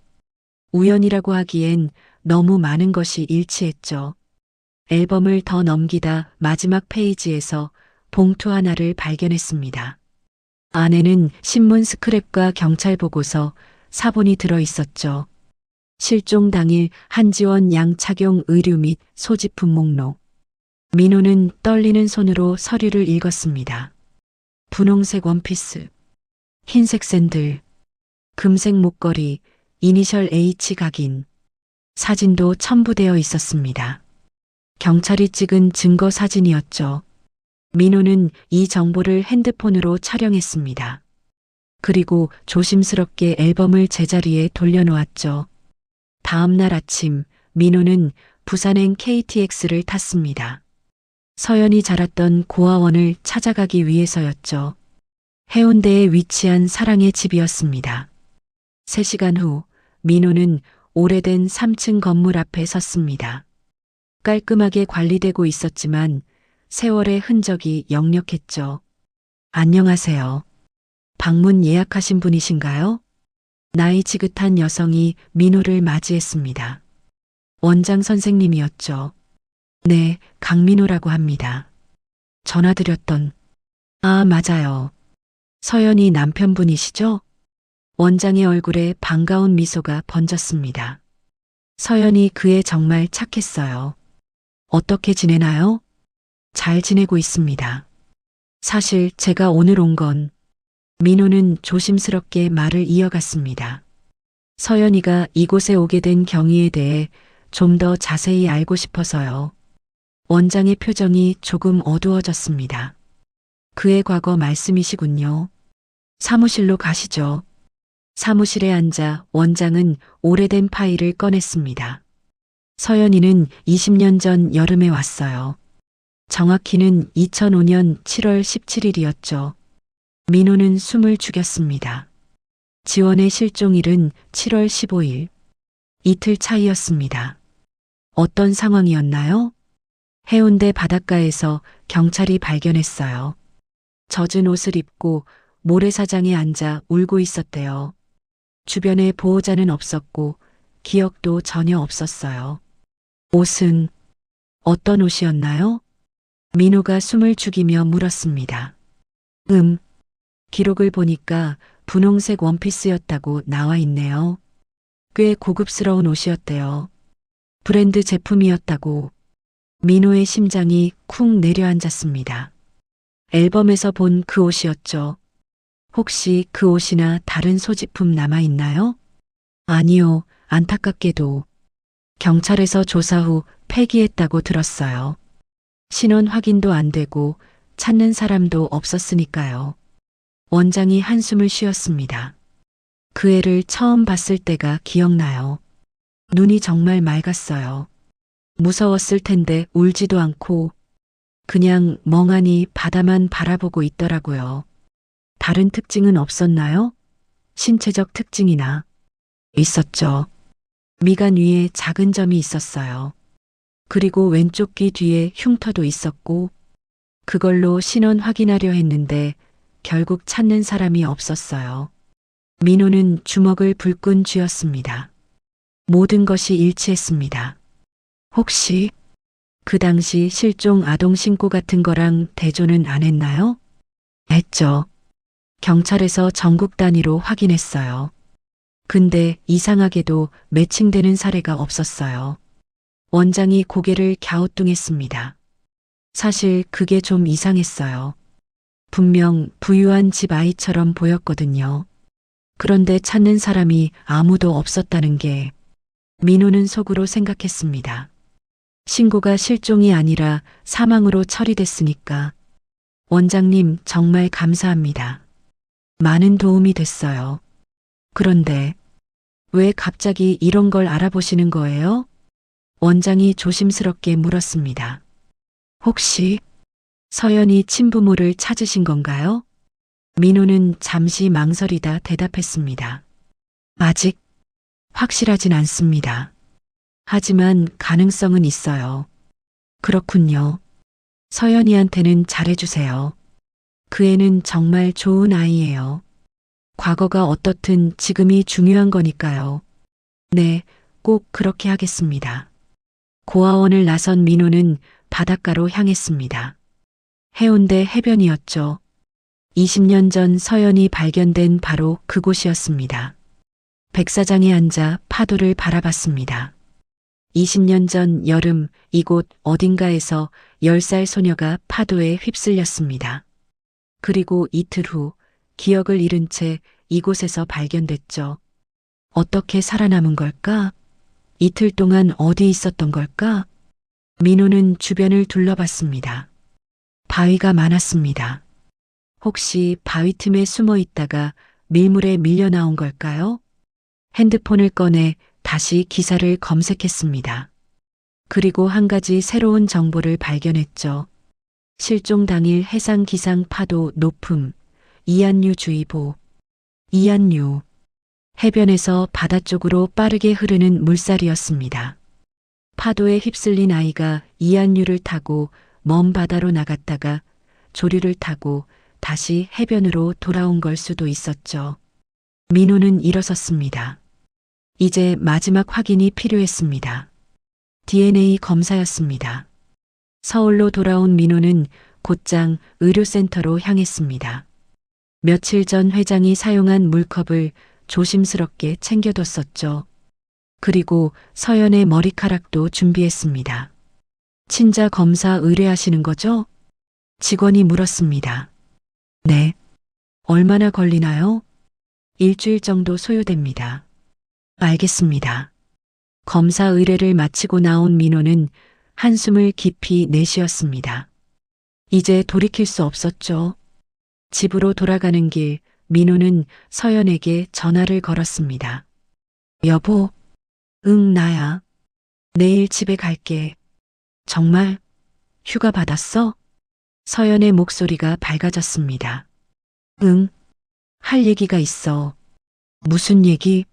우연이라고 하기엔 너무 많은 것이 일치했죠. 앨범을 더 넘기다 마지막 페이지에서 봉투 하나를 발견했습니다. 안에는 신문 스크랩과 경찰 보고서, 사본이 들어 있었죠. 실종 당일 한지원 양 착용 의류 및 소지품 목록. 민호는 떨리는 손으로 서류를 읽었습니다. 분홍색 원피스, 흰색 샌들, 금색 목걸이, 이니셜 H 각인. 사진도 첨부되어 있었습니다. 경찰이 찍은 증거 사진이었죠. 민호는 이 정보를 핸드폰으로 촬영했습니다. 그리고 조심스럽게 앨범을 제자리에 돌려놓았죠. 다음 날 아침, 민호는 부산행 KTX를 탔습니다. 서연이 자랐던 고아원을 찾아가기 위해서였죠. 해운대에 위치한 사랑의 집이었습니다. 3시간 후, 민호는 오래된 3층 건물 앞에 섰습니다. 깔끔하게 관리되고 있었지만 세월의 흔적이 역력했죠. 안녕하세요. 방문 예약하신 분이신가요? 나이 지긋한 여성이 민호를 맞이했습니다. 원장 선생님이었죠. 네, 강민호라고 합니다. 전화드렸던. 아, 맞아요. 서연이 남편분이시죠? 원장의 얼굴에 반가운 미소가 번졌습니다. 서연이 그애 정말 착했어요. 어떻게 지내나요? 잘 지내고 있습니다. 사실 제가 오늘 온 건, 민호는 조심스럽게 말을 이어갔습니다. 서연이가 이곳에 오게 된 경위에 대해 좀 더 자세히 알고 싶어서요. 원장의 표정이 조금 어두워졌습니다. 그의 과거 말씀이시군요. 사무실로 가시죠. 사무실에 앉아 원장은 오래된 파일을 꺼냈습니다. 서연이는 20년 전 여름에 왔어요. 정확히는 2005년 7월 17일이었죠. 민호는 숨을 죽였습니다. 지원의 실종일은 7월 15일. 이틀 차이였습니다. 어떤 상황이었나요? 해운대 바닷가에서 경찰이 발견했어요. 젖은 옷을 입고 모래사장에 앉아 울고 있었대요. 주변에 보호자는 없었고 기억도 전혀 없었어요. 옷은 어떤 옷이었나요? 민호가 숨을 죽이며 물었습니다. 기록을 보니까 분홍색 원피스였다고 나와 있네요. 꽤 고급스러운 옷이었대요. 브랜드 제품이었다고. 민호의 심장이 쿵 내려앉았습니다. 앨범에서 본 그 옷이었죠. 혹시 그 옷이나 다른 소지품 남아있나요? 아니요, 안타깝게도. 경찰에서 조사 후 폐기했다고 들었어요. 신원 확인도 안 되고 찾는 사람도 없었으니까요. 원장이 한숨을 쉬었습니다. 그 애를 처음 봤을 때가 기억나요. 눈이 정말 맑았어요. 무서웠을 텐데 울지도 않고 그냥 멍하니 바다만 바라보고 있더라고요. 다른 특징은 없었나요? 신체적 특징이나. 있었죠. 미간 위에 작은 점이 있었어요. 그리고 왼쪽 귀 뒤에 흉터도 있었고 그걸로 신원 확인하려 했는데 결국 찾는 사람이 없었어요. 민호는 주먹을 불끈 쥐었습니다. 모든 것이 일치했습니다. 혹시 그 당시 실종 아동 신고 같은 거랑 대조는 안 했나요? 했죠. 경찰에서 전국 단위로 확인했어요. 근데 이상하게도 매칭되는 사례가 없었어요. 원장이 고개를 갸우뚱했습니다. 사실 그게 좀 이상했어요. 분명 부유한 집 아이처럼 보였거든요. 그런데 찾는 사람이 아무도 없었다는 게 민호는 속으로 생각했습니다. 신고가 실종이 아니라 사망으로 처리됐으니까 원장님 정말 감사합니다. 많은 도움이 됐어요. 그런데 왜 갑자기 이런 걸 알아보시는 거예요? 원장이 조심스럽게 물었습니다. 혹시 서연이 친부모를 찾으신 건가요? 민호는 잠시 망설이다 대답했습니다. 아직 확실하진 않습니다. 하지만 가능성은 있어요. 그렇군요. 서연이한테는 잘해주세요. 그 애는 정말 좋은 아이예요. 과거가 어떻든 지금이 중요한 거니까요. 네, 꼭 그렇게 하겠습니다. 고아원을 나선 민호는 바닷가로 향했습니다. 해운대 해변이었죠. 20년 전 서연이 발견된 바로 그곳이었습니다. 백사장에 앉아 파도를 바라봤습니다. 20년 전 여름 이곳 어딘가에서 10살 소녀가 파도에 휩쓸렸습니다. 그리고 이틀 후 기억을 잃은 채 이곳에서 발견됐죠. 어떻게 살아남은 걸까? 이틀 동안 어디 있었던 걸까? 민호는 주변을 둘러봤습니다. 바위가 많았습니다. 혹시 바위 틈에 숨어 있다가 밀물에 밀려 나온 걸까요? 핸드폰을 꺼내 다시 기사를 검색했습니다. 그리고 한 가지 새로운 정보를 발견했죠. 실종 당일 해상 기상 파도 높음, 이안류 주의보. 이안류. 해변에서 바다 쪽으로 빠르게 흐르는 물살이었습니다. 파도에 휩쓸린 아이가 이안류를 타고 먼 바다로 나갔다가 조류를 타고 다시 해변으로 돌아온 걸 수도 있었죠. 민호는 일어섰습니다. 이제 마지막 확인이 필요했습니다. DNA 검사였습니다. 서울로 돌아온 민호는 곧장 의료센터로 향했습니다. 며칠 전 회장이 사용한 물컵을 조심스럽게 챙겨뒀었죠. 그리고 서연의 머리카락도 준비했습니다. 친자 검사 의뢰하시는 거죠? 직원이 물었습니다. 네. 얼마나 걸리나요? 일주일 정도 소요됩니다. 알겠습니다. 검사 의뢰를 마치고 나온 민호는 한숨을 깊이 내쉬었습니다. 이제 돌이킬 수 없었죠. 집으로 돌아가는 길 민호는 서연에게 전화를 걸었습니다. 여보, 응, 나야. 내일 집에 갈게. 정말? 휴가 받았어? 서연의 목소리가 밝아졌습니다. 응, 할 얘기가 있어. 무슨 얘기?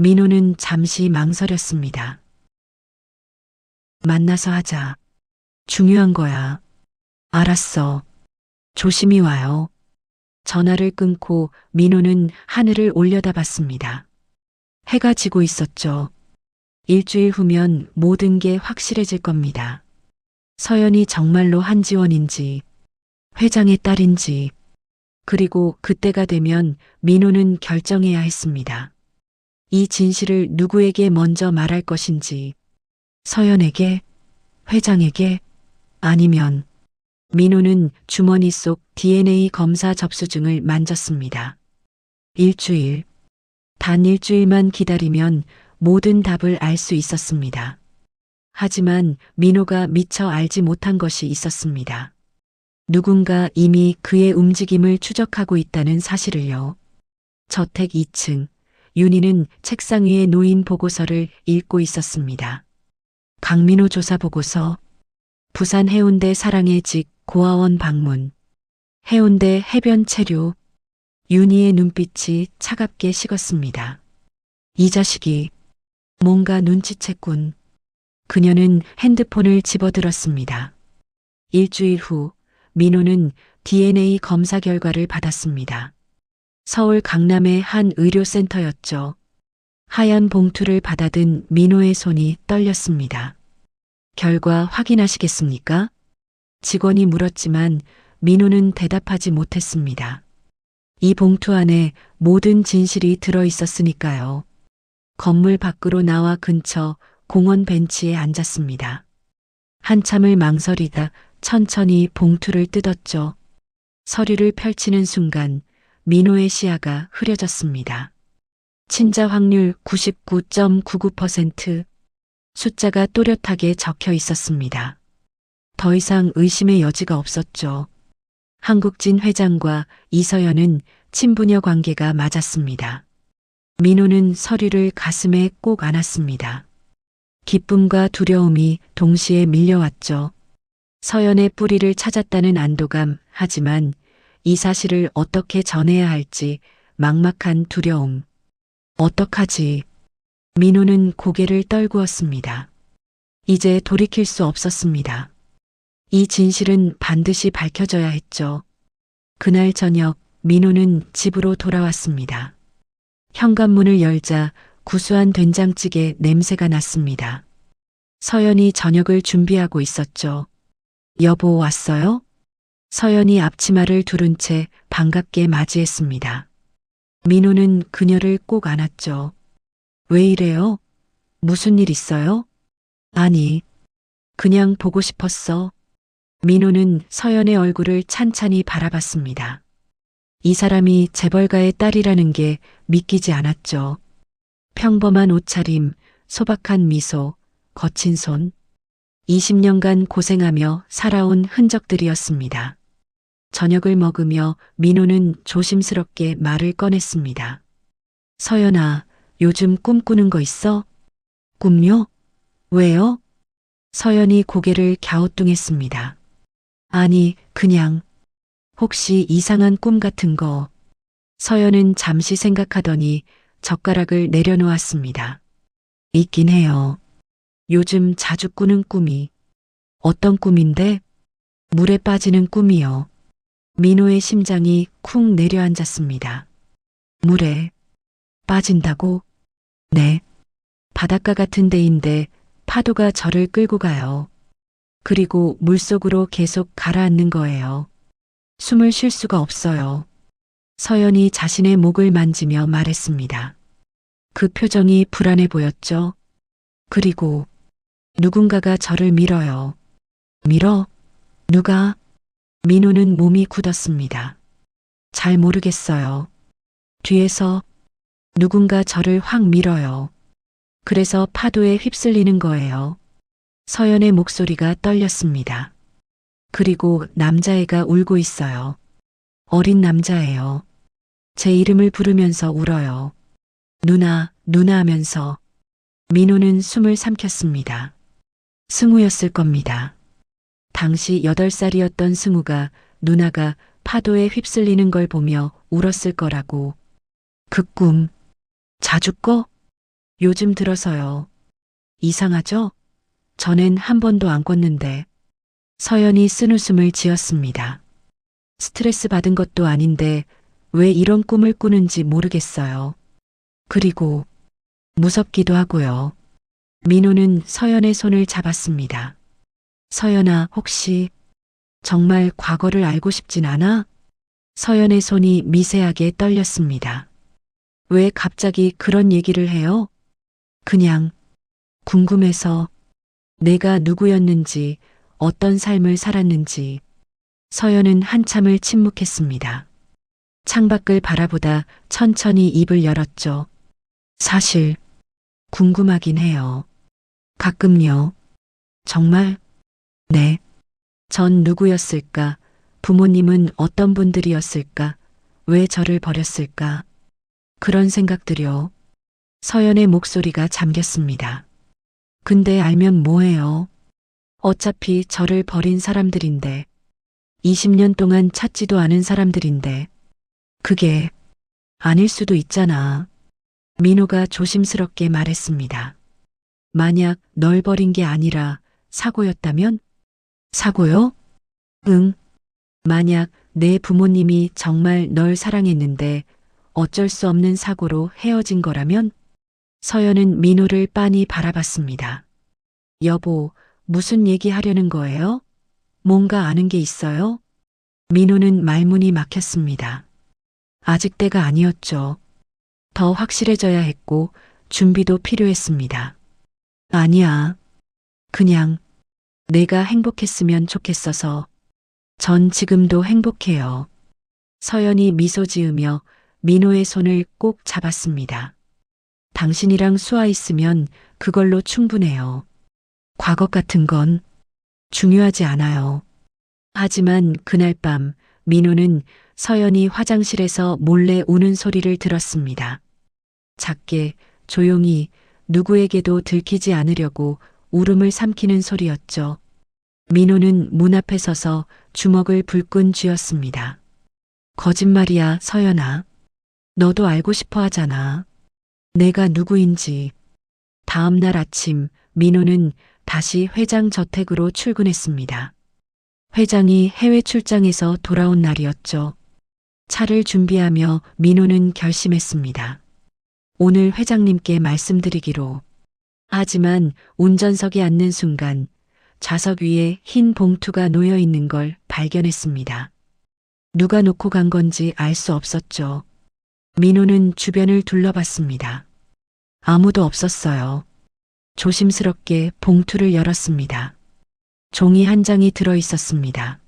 민호는 잠시 망설였습니다. 만나서 하자. 중요한 거야. 알았어. 조심히 와요. 전화를 끊고 민호는 하늘을 올려다봤습니다. 해가 지고 있었죠. 일주일 후면 모든 게 확실해질 겁니다. 서연이 정말로 한지원인지, 회장의 딸인지, 그리고 그때가 되면 민호는 결정해야 했습니다. 이 진실을 누구에게 먼저 말할 것인지, 서연에게, 회장에게, 아니면 민호는 주머니 속 DNA 검사 접수증을 만졌습니다. 일주일. 단 일주일만 기다리면 모든 답을 알 수 있었습니다. 하지만 민호가 미처 알지 못한 것이 있었습니다. 누군가 이미 그의 움직임을 추적하고 있다는 사실을요. 저택 2층, 윤희는 책상 위에 놓인 보고서를 읽고 있었습니다. 강민호 조사 보고서, 부산 해운대 사랑의 집 고아원 방문, 해운대 해변 체류. 윤희의 눈빛이 차갑게 식었습니다. 이 자식이 뭔가 눈치챘군. 그녀는 핸드폰을 집어들었습니다. 일주일 후 민호는 DNA 검사 결과를 받았습니다. 서울 강남의 한 의료센터였죠. 하얀 봉투를 받아든 민호의 손이 떨렸습니다. 결과 확인하시겠습니까? 직원이 물었지만 민호는 대답하지 못했습니다. 이 봉투 안에 모든 진실이 들어 있었으니까요. 건물 밖으로 나와 근처 공원 벤치에 앉았습니다. 한참을 망설이다 천천히 봉투를 뜯었죠. 서류를 펼치는 순간 민호의 시야가 흐려졌습니다. 친자 확률 99.99%. 숫자가 또렷하게 적혀 있었습니다. 더 이상 의심의 여지가 없었죠. 한국진 회장과 이서연은 친부녀 관계가 맞았습니다. 민호는 서류를 가슴에 꼭 안았습니다. 기쁨과 두려움이 동시에 밀려왔죠. 서연의 뿌리를 찾았다는 안도감, 하지만 이 사실을 어떻게 전해야 할지 막막한 두려움. 어떡하지? 민호는 고개를 떨구었습니다. 이제 돌이킬 수 없었습니다. 이 진실은 반드시 밝혀져야 했죠. 그날 저녁 민호는 집으로 돌아왔습니다. 현관문을 열자 구수한 된장찌개 냄새가 났습니다. 서연이 저녁을 준비하고 있었죠. 여보 왔어요? 서연이 앞치마를 두른 채 반갑게 맞이했습니다. 민호는 그녀를 꼭 안았죠. 왜 이래요? 무슨 일 있어요? 아니, 그냥 보고 싶었어. 민호는 서연의 얼굴을 찬찬히 바라봤습니다. 이 사람이 재벌가의 딸이라는 게 믿기지 않았죠. 평범한 옷차림, 소박한 미소, 거친 손. 20년간 고생하며 살아온 흔적들이었습니다. 저녁을 먹으며 민호는 조심스럽게 말을 꺼냈습니다. 서연아, 요즘 꿈꾸는 거 있어? 꿈요? 왜요? 서연이 고개를 갸우뚱했습니다. 아니, 그냥 혹시 이상한 꿈 같은 거. 서연은 잠시 생각하더니 젓가락을 내려놓았습니다. 있긴 해요. 요즘 자주 꾸는 꿈이. 어떤 꿈인데? 물에 빠지는 꿈이요. 민호의 심장이 쿵 내려앉았습니다. 물에 빠진다고? 네. 바닷가 같은 데인데 파도가 저를 끌고 가요. 그리고 물속으로 계속 가라앉는 거예요. 숨을 쉴 수가 없어요. 서연이 자신의 목을 만지며 말했습니다. 그 표정이 불안해 보였죠. 그리고 누군가가 저를 밀어요. 밀어? 누가? 민호는 몸이 굳었습니다. 잘 모르겠어요. 뒤에서 누군가 저를 확 밀어요. 그래서 파도에 휩쓸리는 거예요. 서연의 목소리가 떨렸습니다. 그리고 남자애가 울고 있어요. 어린 남자예요. 제 이름을 부르면서 울어요. 누나, 누나 하면서. 민호는 숨을 삼켰습니다. 승우였을 겁니다. 당시 8살이었던 승우가 누나가 파도에 휩쓸리는 걸 보며 울었을 거라고. 그 꿈, 자주 꿔? 요즘 들어서요. 이상하죠? 전엔 한 번도 안 꿨는데. 서연이 쓴웃음을 지었습니다. 스트레스 받은 것도 아닌데 왜 이런 꿈을 꾸는지 모르겠어요. 그리고 무섭기도 하고요. 민호는 서연의 손을 잡았습니다. 서연아, 혹시 정말 과거를 알고 싶진 않아? 서연의 손이 미세하게 떨렸습니다. 왜 갑자기 그런 얘기를 해요? 그냥 궁금해서. 내가 누구였는지, 어떤 삶을 살았는지. 서연은 한참을 침묵했습니다. 창밖을 바라보다 천천히 입을 열었죠. 사실 궁금하긴 해요. 가끔요. 정말? 네. 전 누구였을까? 부모님은 어떤 분들이었을까? 왜 저를 버렸을까? 그런 생각들요. 서연의 목소리가 잠겼습니다. 근데 알면 뭐해요? 어차피 저를 버린 사람들인데, 20년 동안 찾지도 않은 사람들인데, 그게 아닐 수도 있잖아. 민호가 조심스럽게 말했습니다. 만약 널 버린 게 아니라 사고였다면? 사고요? 응. 만약 내 부모님이 정말 널 사랑했는데 어쩔 수 없는 사고로 헤어진 거라면? 서연은 민호를 빤히 바라봤습니다. 여보, 무슨 얘기 하려는 거예요? 뭔가 아는 게 있어요? 민호는 말문이 막혔습니다. 아직 때가 아니었죠. 더 확실해져야 했고 준비도 필요했습니다. 아니야. 그냥 내가 행복했으면 좋겠어서. 전 지금도 행복해요. 서연이 미소 지으며 민호의 손을 꼭 잡았습니다. 당신이랑 수아 있으면 그걸로 충분해요. 과거 같은 건 중요하지 않아요. 하지만 그날 밤 민호는 서연이 화장실에서 몰래 우는 소리를 들었습니다. 작게, 조용히, 누구에게도 들키지 않으려고 울음을 삼키는 소리였죠. 민호는 문 앞에 서서 주먹을 불끈 쥐었습니다. 거짓말이야, 서연아. 너도 알고 싶어 하잖아. 내가 누구인지. 다음 날 아침 민호는 다시 회장 저택으로 출근했습니다. 회장이 해외 출장에서 돌아온 날이었죠. 차를 준비하며 민호는 결심했습니다. 오늘 회장님께 말씀드리기로. 하지만 운전석에 앉는 순간 좌석 위에 흰 봉투가 놓여 있는 걸 발견했습니다. 누가 놓고 간 건지 알 수 없었죠. 민호는 주변을 둘러봤습니다. 아무도 없었어요. 조심스럽게 봉투를 열었습니다. 종이 한 장이 들어 있었습니다.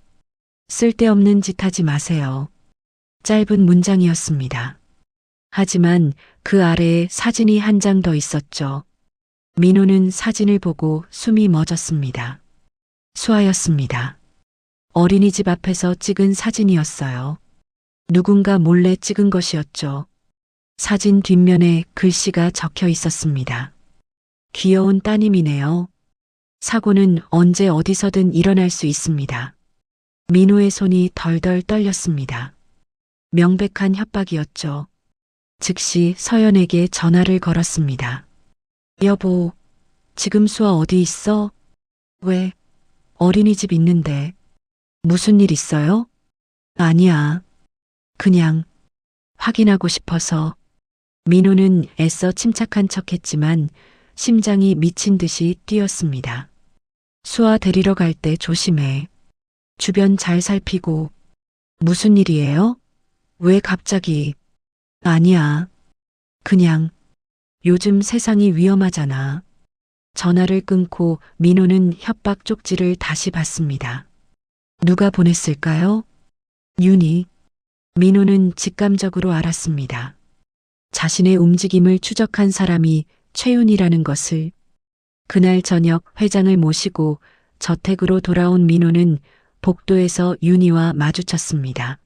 쓸데없는 짓 하지 마세요. 짧은 문장이었습니다. 하지만 그 아래에 사진이 한 장 더 있었죠. 민호는 사진을 보고 숨이 멎었습니다. 수아였습니다. 어린이집 앞에서 찍은 사진이었어요. 누군가 몰래 찍은 것이었죠. 사진 뒷면에 글씨가 적혀 있었습니다. 귀여운 따님이네요. 사고는 언제 어디서든 일어날 수 있습니다. 민호의 손이 덜덜 떨렸습니다. 명백한 협박이었죠. 즉시 서연에게 전화를 걸었습니다. 여보, 지금 수아 어디 있어? 왜? 어린이집 있는데. 무슨 일 있어요? 아니야. 그냥 확인하고 싶어서. 민호는 애써 침착한 척했지만 심장이 미친 듯이 뛰었습니다. 수아 데리러 갈 때 조심해. 주변 잘 살피고. 무슨 일이에요? 왜 갑자기? 아니야. 그냥 요즘 세상이 위험하잖아. 전화를 끊고 민호는 협박 쪽지를 다시 봤습니다. 누가 보냈을까요? 윤희. 민호는 직감적으로 알았습니다. 자신의 움직임을 추적한 사람이 최윤이라는 것을. 그날 저녁 회장을 모시고 저택으로 돌아온 민호는 복도에서 윤희와 마주쳤습니다.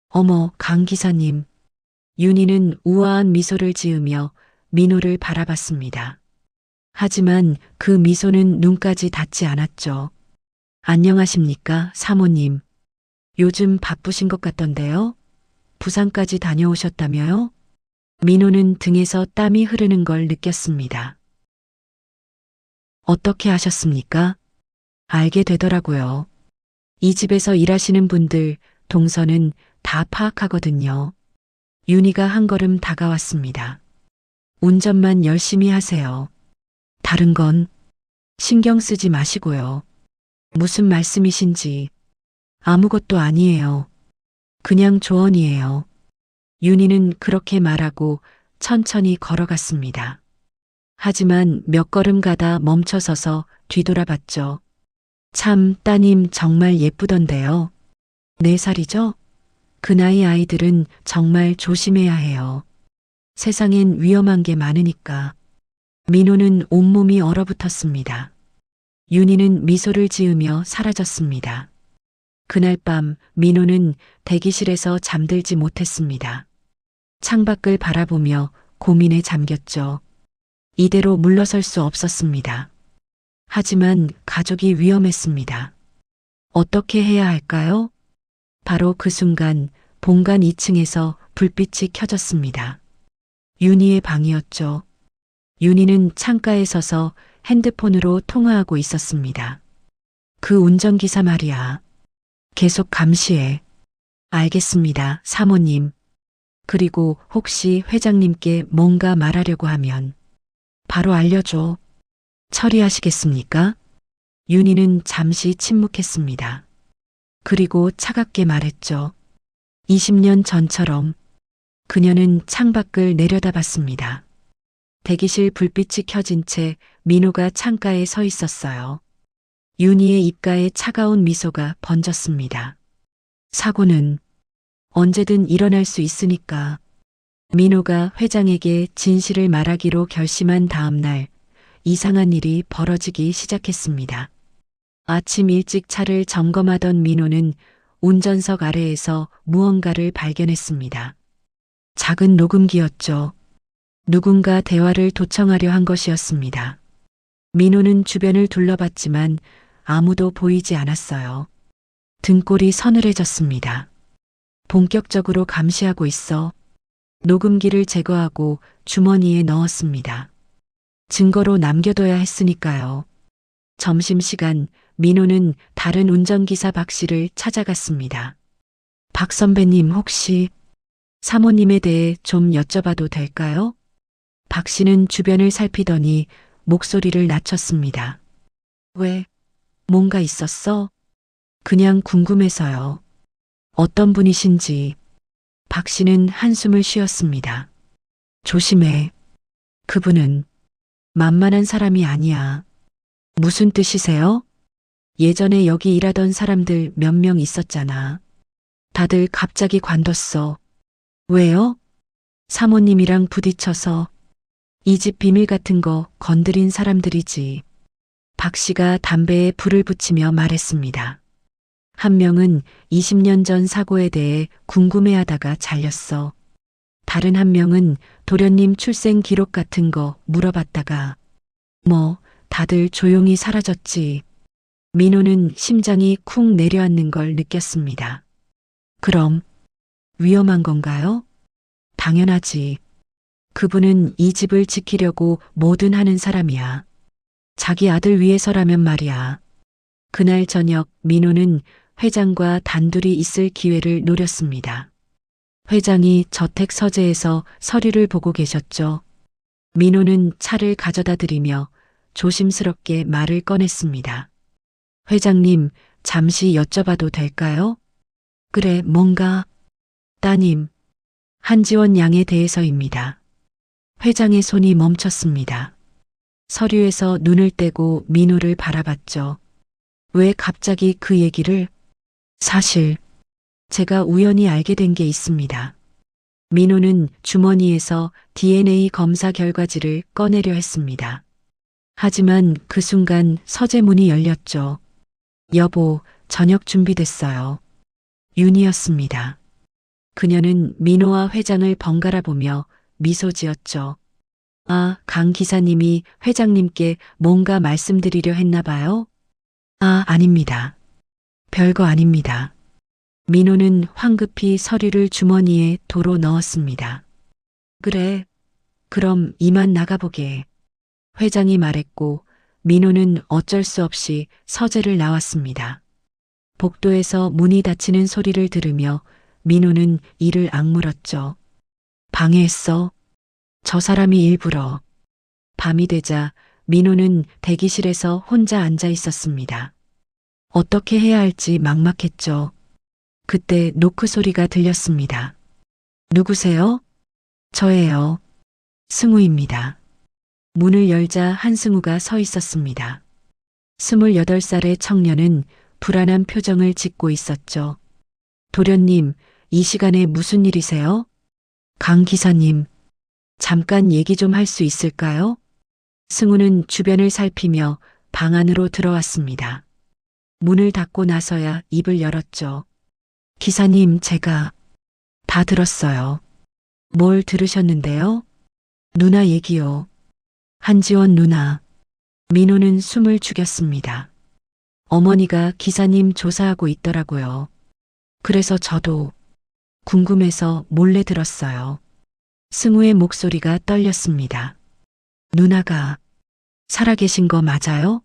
어머, 강 기사님. 윤희는 우아한 미소를 지으며 민호를 바라봤습니다. 하지만 그 미소는 눈까지 닿지 않았죠. 안녕하십니까, 사모님. 요즘 바쁘신 것 같던데요? 부산까지 다녀오셨다며요? 민호는 등에서 땀이 흐르는 걸 느꼈습니다. 어떻게 하셨습니까? 알게 되더라고요. 이 집에서 일하시는 분들 동선은 다 파악하거든요. 윤희가 한 걸음 다가왔습니다. 운전만 열심히 하세요. 다른 건 신경 쓰지 마시고요. 무슨 말씀이신지. 아무것도 아니에요. 그냥 조언이에요. 윤희는 그렇게 말하고 천천히 걸어갔습니다. 하지만 몇 걸음 가다 멈춰서서 뒤돌아봤죠. 참, 따님 정말 예쁘던데요. 4살이죠? 그 나이 아이들은 정말 조심해야 해요. 세상엔 위험한 게 많으니까. 민호는 온몸이 얼어붙었습니다. 윤희는 미소를 지으며 사라졌습니다. 그날 밤 민호는 대기실에서 잠들지 못했습니다. 창밖을 바라보며 고민에 잠겼죠. 이대로 물러설 수 없었습니다. 하지만 가족이 위험했습니다. 어떻게 해야 할까요? 바로 그 순간 본관 2층에서 불빛이 켜졌습니다. 윤희의 방이었죠. 윤희는 창가에 서서 핸드폰으로 통화하고 있었습니다. 그 운전기사 말이야. 계속 감시해. 알겠습니다, 사모님. 그리고 혹시 회장님께 뭔가 말하려고 하면 바로 알려줘. 처리하시겠습니까? 윤희는 잠시 침묵했습니다. 그리고 차갑게 말했죠. 20년 전처럼. 그녀는 창밖을 내려다봤습니다. 대기실 불빛이 켜진 채 민호가 창가에 서 있었어요. 윤희의 입가에 차가운 미소가 번졌습니다. 사고는 언제든 일어날 수 있으니까. 민호가 회장에게 진실을 말하기로 결심한 다음 날 이상한 일이 벌어지기 시작했습니다. 아침 일찍 차를 점검하던 민호는 운전석 아래에서 무언가를 발견했습니다. 작은 녹음기였죠. 누군가 대화를 도청하려 한 것이었습니다. 민호는 주변을 둘러봤지만 아무도 보이지 않았어요. 등골이 서늘해졌습니다. 본격적으로 감시하고 있어. 녹음기를 제거하고 주머니에 넣었습니다. 증거로 남겨둬야 했으니까요. 점심시간 민호는 다른 운전기사 박 씨를 찾아갔습니다. 박 선배님 혹시 사모님에 대해 좀 여쭤봐도 될까요? 박 씨는 주변을 살피더니 목소리를 낮췄습니다. 왜? 뭔가 있었어? 그냥 궁금해서요. 어떤 분이신지. 박 씨는 한숨을 쉬었습니다. 조심해. 그분은 만만한 사람이 아니야. 무슨 뜻이세요? 예전에 여기 일하던 사람들 몇 명 있었잖아. 다들 갑자기 관뒀어. 왜요? 사모님이랑 부딪혀서. 이 집 비밀 같은 거 건드린 사람들이지. 박 씨가 담배에 불을 붙이며 말했습니다. 한 명은 20년 전 사고에 대해 궁금해하다가 잘렸어. 다른 한 명은 도련님 출생 기록 같은 거 물어봤다가 다들 조용히 사라졌지. 민호는 심장이 쿵 내려앉는 걸 느꼈습니다. 그럼 위험한 건가요? 당연하지. 그분은 이 집을 지키려고 뭐든 하는 사람이야. 자기 아들 위해서라면 말이야. 그날 저녁 민호는 회장과 단둘이 있을 기회를 노렸습니다. 회장이 저택 서재에서 서류를 보고 계셨죠. 민호는 차를 가져다 드리며 조심스럽게 말을 꺼냈습니다. 회장님, 잠시 여쭤봐도 될까요? 그래, 뭔가? 따님, 한지원 양에 대해서입니다. 회장의 손이 멈췄습니다. 서류에서 눈을 떼고 민호를 바라봤죠. 왜 갑자기 그 얘기를? 사실 제가 우연히 알게 된 게 있습니다. 민호는 주머니에서 DNA 검사 결과지를 꺼내려 했습니다. 하지만 그 순간 서재문이 열렸죠. 여보, 저녁 준비됐어요. 윤이었습니다. 그녀는 민호와 회장을 번갈아 보며 미소 지었죠. 아, 강 기사님이 회장님께 뭔가 말씀드리려 했나 봐요? 아, 아닙니다. 별거 아닙니다. 민호는 황급히 서류를 주머니에 도로 넣었습니다. 그래, 그럼 이만 나가보게. 회장이 말했고 민호는 어쩔 수 없이 서재를 나왔습니다. 복도에서 문이 닫히는 소리를 들으며 민호는 이를 악물었죠. 방해했어? 저 사람이 일부러. 밤이 되자 민호는 대기실에서 혼자 앉아 있었습니다. 어떻게 해야 할지 막막했죠. 그때 노크 소리가 들렸습니다. 누구세요? 저예요. 승우입니다. 문을 열자 한승우가 서 있었습니다. 28살의 청년은 불안한 표정을 짓고 있었죠. 도련님, 이 시간에 무슨 일이세요? 강 기사님, 잠깐 얘기 좀 할 수 있을까요? 승우는 주변을 살피며 방 안으로 들어왔습니다. 문을 닫고 나서야 입을 열었죠. 기사님, 제가 다 들었어요. 뭘 들으셨는데요? 누나 얘기요. 한지원 누나. 민호는 숨을 죽였습니다. 어머니가 기사님 조사하고 있더라고요. 그래서 저도 궁금해서 몰래 들었어요. 승우의 목소리가 떨렸습니다. 누나가 살아계신 거 맞아요?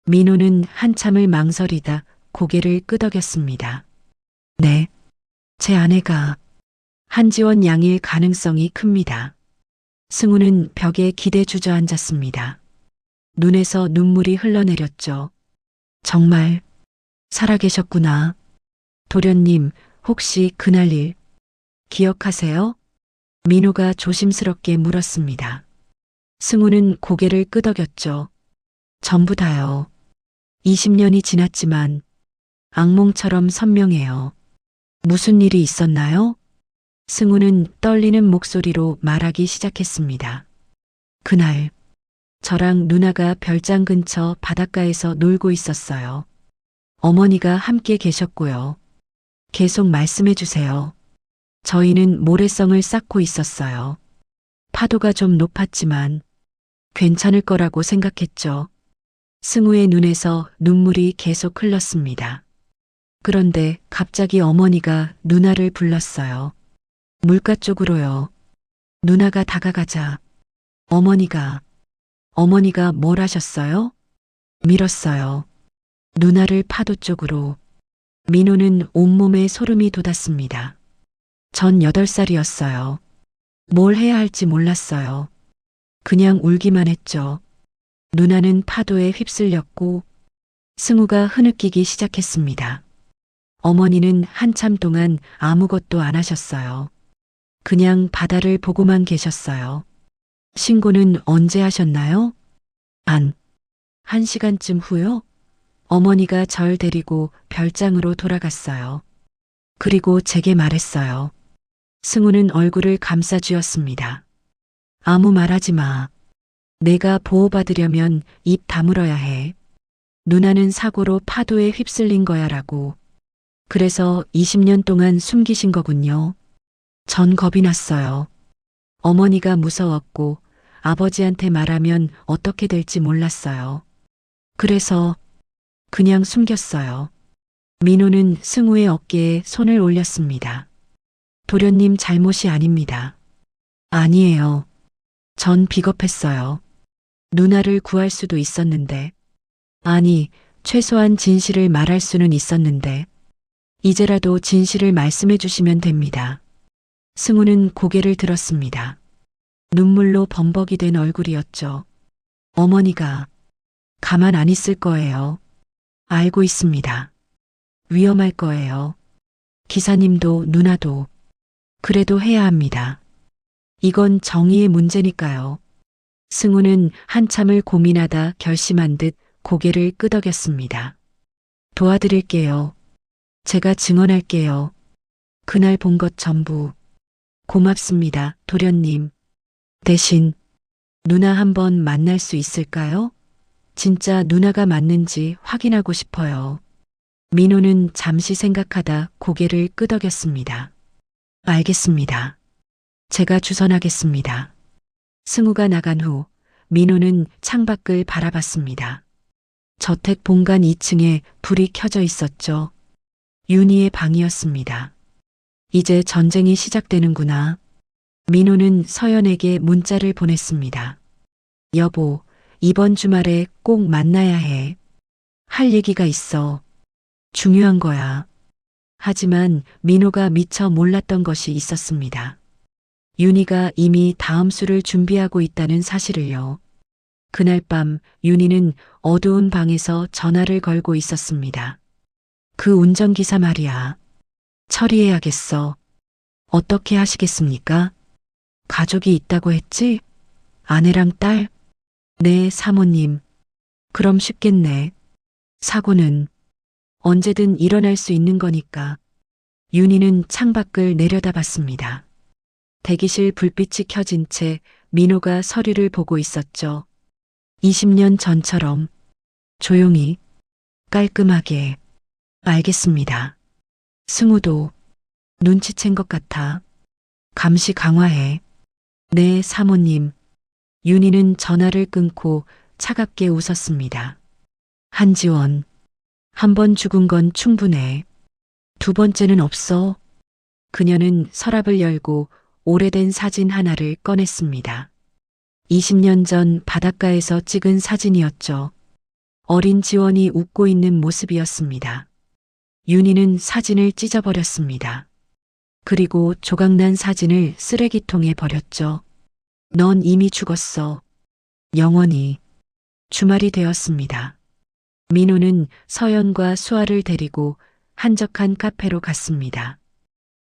민호는 한참을 망설이다 고개를 끄덕였습니다. 네. 제 아내가 한지원 양일 가능성이 큽니다. 승우는 벽에 기대 주저앉았습니다. 눈에서 눈물이 흘러내렸죠. 정말 살아계셨구나. 도련님, 혹시 그날 일 기억하세요? 민호가 조심스럽게 물었습니다. 승우는 고개를 끄덕였죠. 전부 다요. 20년이 지났지만 악몽처럼 선명해요. 무슨 일이 있었나요? 승우는 떨리는 목소리로 말하기 시작했습니다. 그날 저랑 누나가 별장 근처 바닷가에서 놀고 있었어요. 어머니가 함께 계셨고요. 계속 말씀해 주세요. 저희는 모래성을 쌓고 있었어요. 파도가 좀 높았지만 괜찮을 거라고 생각했죠. 승우의 눈에서 눈물이 계속 흘렀습니다. 그런데 갑자기 어머니가 누나를 불렀어요. 물가 쪽으로요. 누나가 다가가자 어머니가 뭘 하셨어요? 밀었어요. 누나를 파도 쪽으로. 민호는 온몸에 소름이 돋았습니다. 전 8살이었어요. 뭘 해야 할지 몰랐어요. 그냥 울기만 했죠. 누나는 파도에 휩쓸렸고 승우가 흐느끼기 시작했습니다. 어머니는 한참 동안 아무것도 안 하셨어요. 그냥 바다를 보고만 계셨어요. 신고는 언제 하셨나요? 한 시간쯤 후요? 어머니가 절 데리고 별장으로 돌아갔어요. 그리고 제게 말했어요. 승우는 얼굴을 감싸쥐었습니다. 아무 말하지 마. 내가 보호받으려면 입 다물어야 해. 누나는 사고로 파도에 휩쓸린 거야 라고. 그래서 20년 동안 숨기신 거군요. 전 겁이 났어요. 어머니가 무서웠고 아버지한테 말하면 어떻게 될지 몰랐어요. 그래서 그냥 숨겼어요. 민호는 승우의 어깨에 손을 올렸습니다. 도련님 잘못이 아닙니다. 아니에요. 전 비겁했어요. 누나를 구할 수도 있었는데. 아니, 최소한 진실을 말할 수는 있었는데. 이제라도 진실을 말씀해 주시면 됩니다. 승우는 고개를 들었습니다. 눈물로 범벅이 된 얼굴이었죠. 어머니가 가만 안 있을 거예요. 알고 있습니다. 위험할 거예요. 기사님도 누나도. 그래도 해야 합니다. 이건 정의의 문제니까요. 승우는 한참을 고민하다 결심한 듯 고개를 끄덕였습니다. 도와드릴게요. 제가 증언할게요. 그날 본 것 전부. 고맙습니다, 도련님. 대신 누나 한번 만날 수 있을까요? 진짜 누나가 맞는지 확인하고 싶어요. 민호는 잠시 생각하다 고개를 끄덕였습니다. 알겠습니다. 제가 주선하겠습니다. 승우가 나간 후 민호는 창밖을 바라봤습니다. 저택 본관 2층에 불이 켜져 있었죠. 윤희의 방이었습니다. 이제 전쟁이 시작되는구나. 민호는 서연에게 문자를 보냈습니다. 여보, 이번 주말에 꼭 만나야 해. 할 얘기가 있어. 중요한 거야. 하지만 민호가 미처 몰랐던 것이 있었습니다. 윤희가 이미 다음 수를 준비하고 있다는 사실을요. 그날 밤 윤희는 어두운 방에서 전화를 걸고 있었습니다. 그 운전기사 말이야. 처리해야겠어. 어떻게 하시겠습니까? 가족이 있다고 했지? 아내랑 딸? 네, 사모님. 그럼 쉽겠네. 사고는 언제든 일어날 수 있는 거니까. 윤희는 창밖을 내려다봤습니다. 대기실 불빛이 켜진 채 민호가 서류를 보고 있었죠. 20년 전처럼 조용히 깔끔하게. 알겠습니다. 승우도 눈치챈 것 같아. 감시 강화해. 네, 사모님. 윤희는 전화를 끊고 차갑게 웃었습니다. 한지원. 한 번 죽은 건 충분해. 두 번째는 없어. 그녀는 서랍을 열고 오래된 사진 하나를 꺼냈습니다. 20년 전 바닷가에서 찍은 사진이었죠. 어린 지원이 웃고 있는 모습이었습니다. 윤희는 사진을 찢어버렸습니다. 그리고 조각난 사진을 쓰레기통에 버렸죠. 넌 이미 죽었어. 영원히. 주말이 되었습니다. 민호는 서연과 수아를 데리고 한적한 카페로 갔습니다.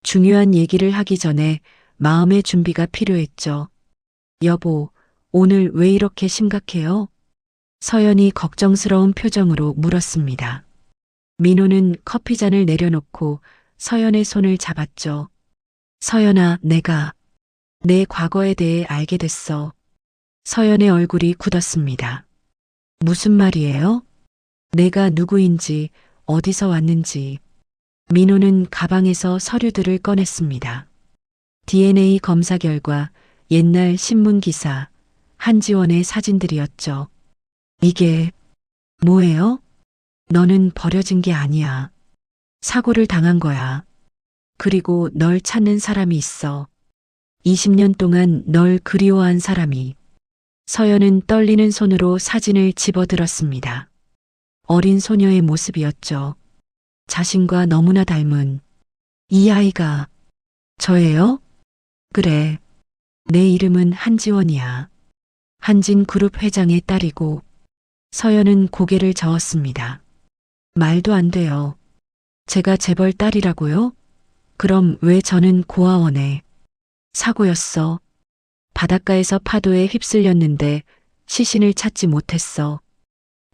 중요한 얘기를 하기 전에 마음의 준비가 필요했죠. 여보, 오늘 왜 이렇게 심각해요? 서연이 걱정스러운 표정으로 물었습니다. 민호는 커피잔을 내려놓고 서연의 손을 잡았죠. 서연아, 내 과거에 대해 알게 됐어. 서연의 얼굴이 굳었습니다. 무슨 말이에요? 내가 누구인지, 어디서 왔는지. 민호는 가방에서 서류들을 꺼냈습니다. DNA 검사 결과, 옛날 신문 기사, 한지원의 사진들이었죠. 이게 뭐예요? 너는 버려진 게 아니야. 사고를 당한 거야. 그리고 널 찾는 사람이 있어. 20년 동안 널 그리워한 사람이. 서연은 떨리는 손으로 사진을 집어들었습니다. 어린 소녀의 모습이었죠. 자신과 너무나 닮은. 이 아이가 저예요? 그래. 내 이름은 한지원이야. 한진그룹 회장의 딸이고. 서연은 고개를 저었습니다. 말도 안 돼요. 제가 재벌 딸이라고요? 그럼 왜 저는 고아원에. 사고였어. 바닷가에서 파도에 휩쓸렸는데 시신을 찾지 못했어.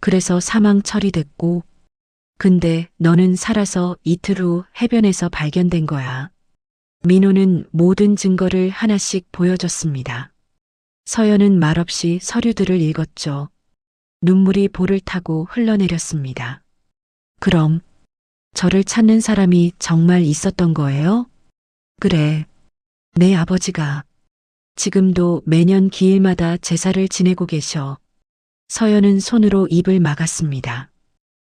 그래서 사망 처리됐고. 근데 너는 살아서 이틀 후 해변에서 발견된 거야. 민호는 모든 증거를 하나씩 보여줬습니다. 서연은 말없이 서류들을 읽었죠. 눈물이 볼을 타고 흘러내렸습니다. 그럼 저를 찾는 사람이 정말 있었던 거예요? 그래. 내 아버지가 지금도 매년 기일마다 제사를 지내고 계셔. 서연은 손으로 입을 막았습니다.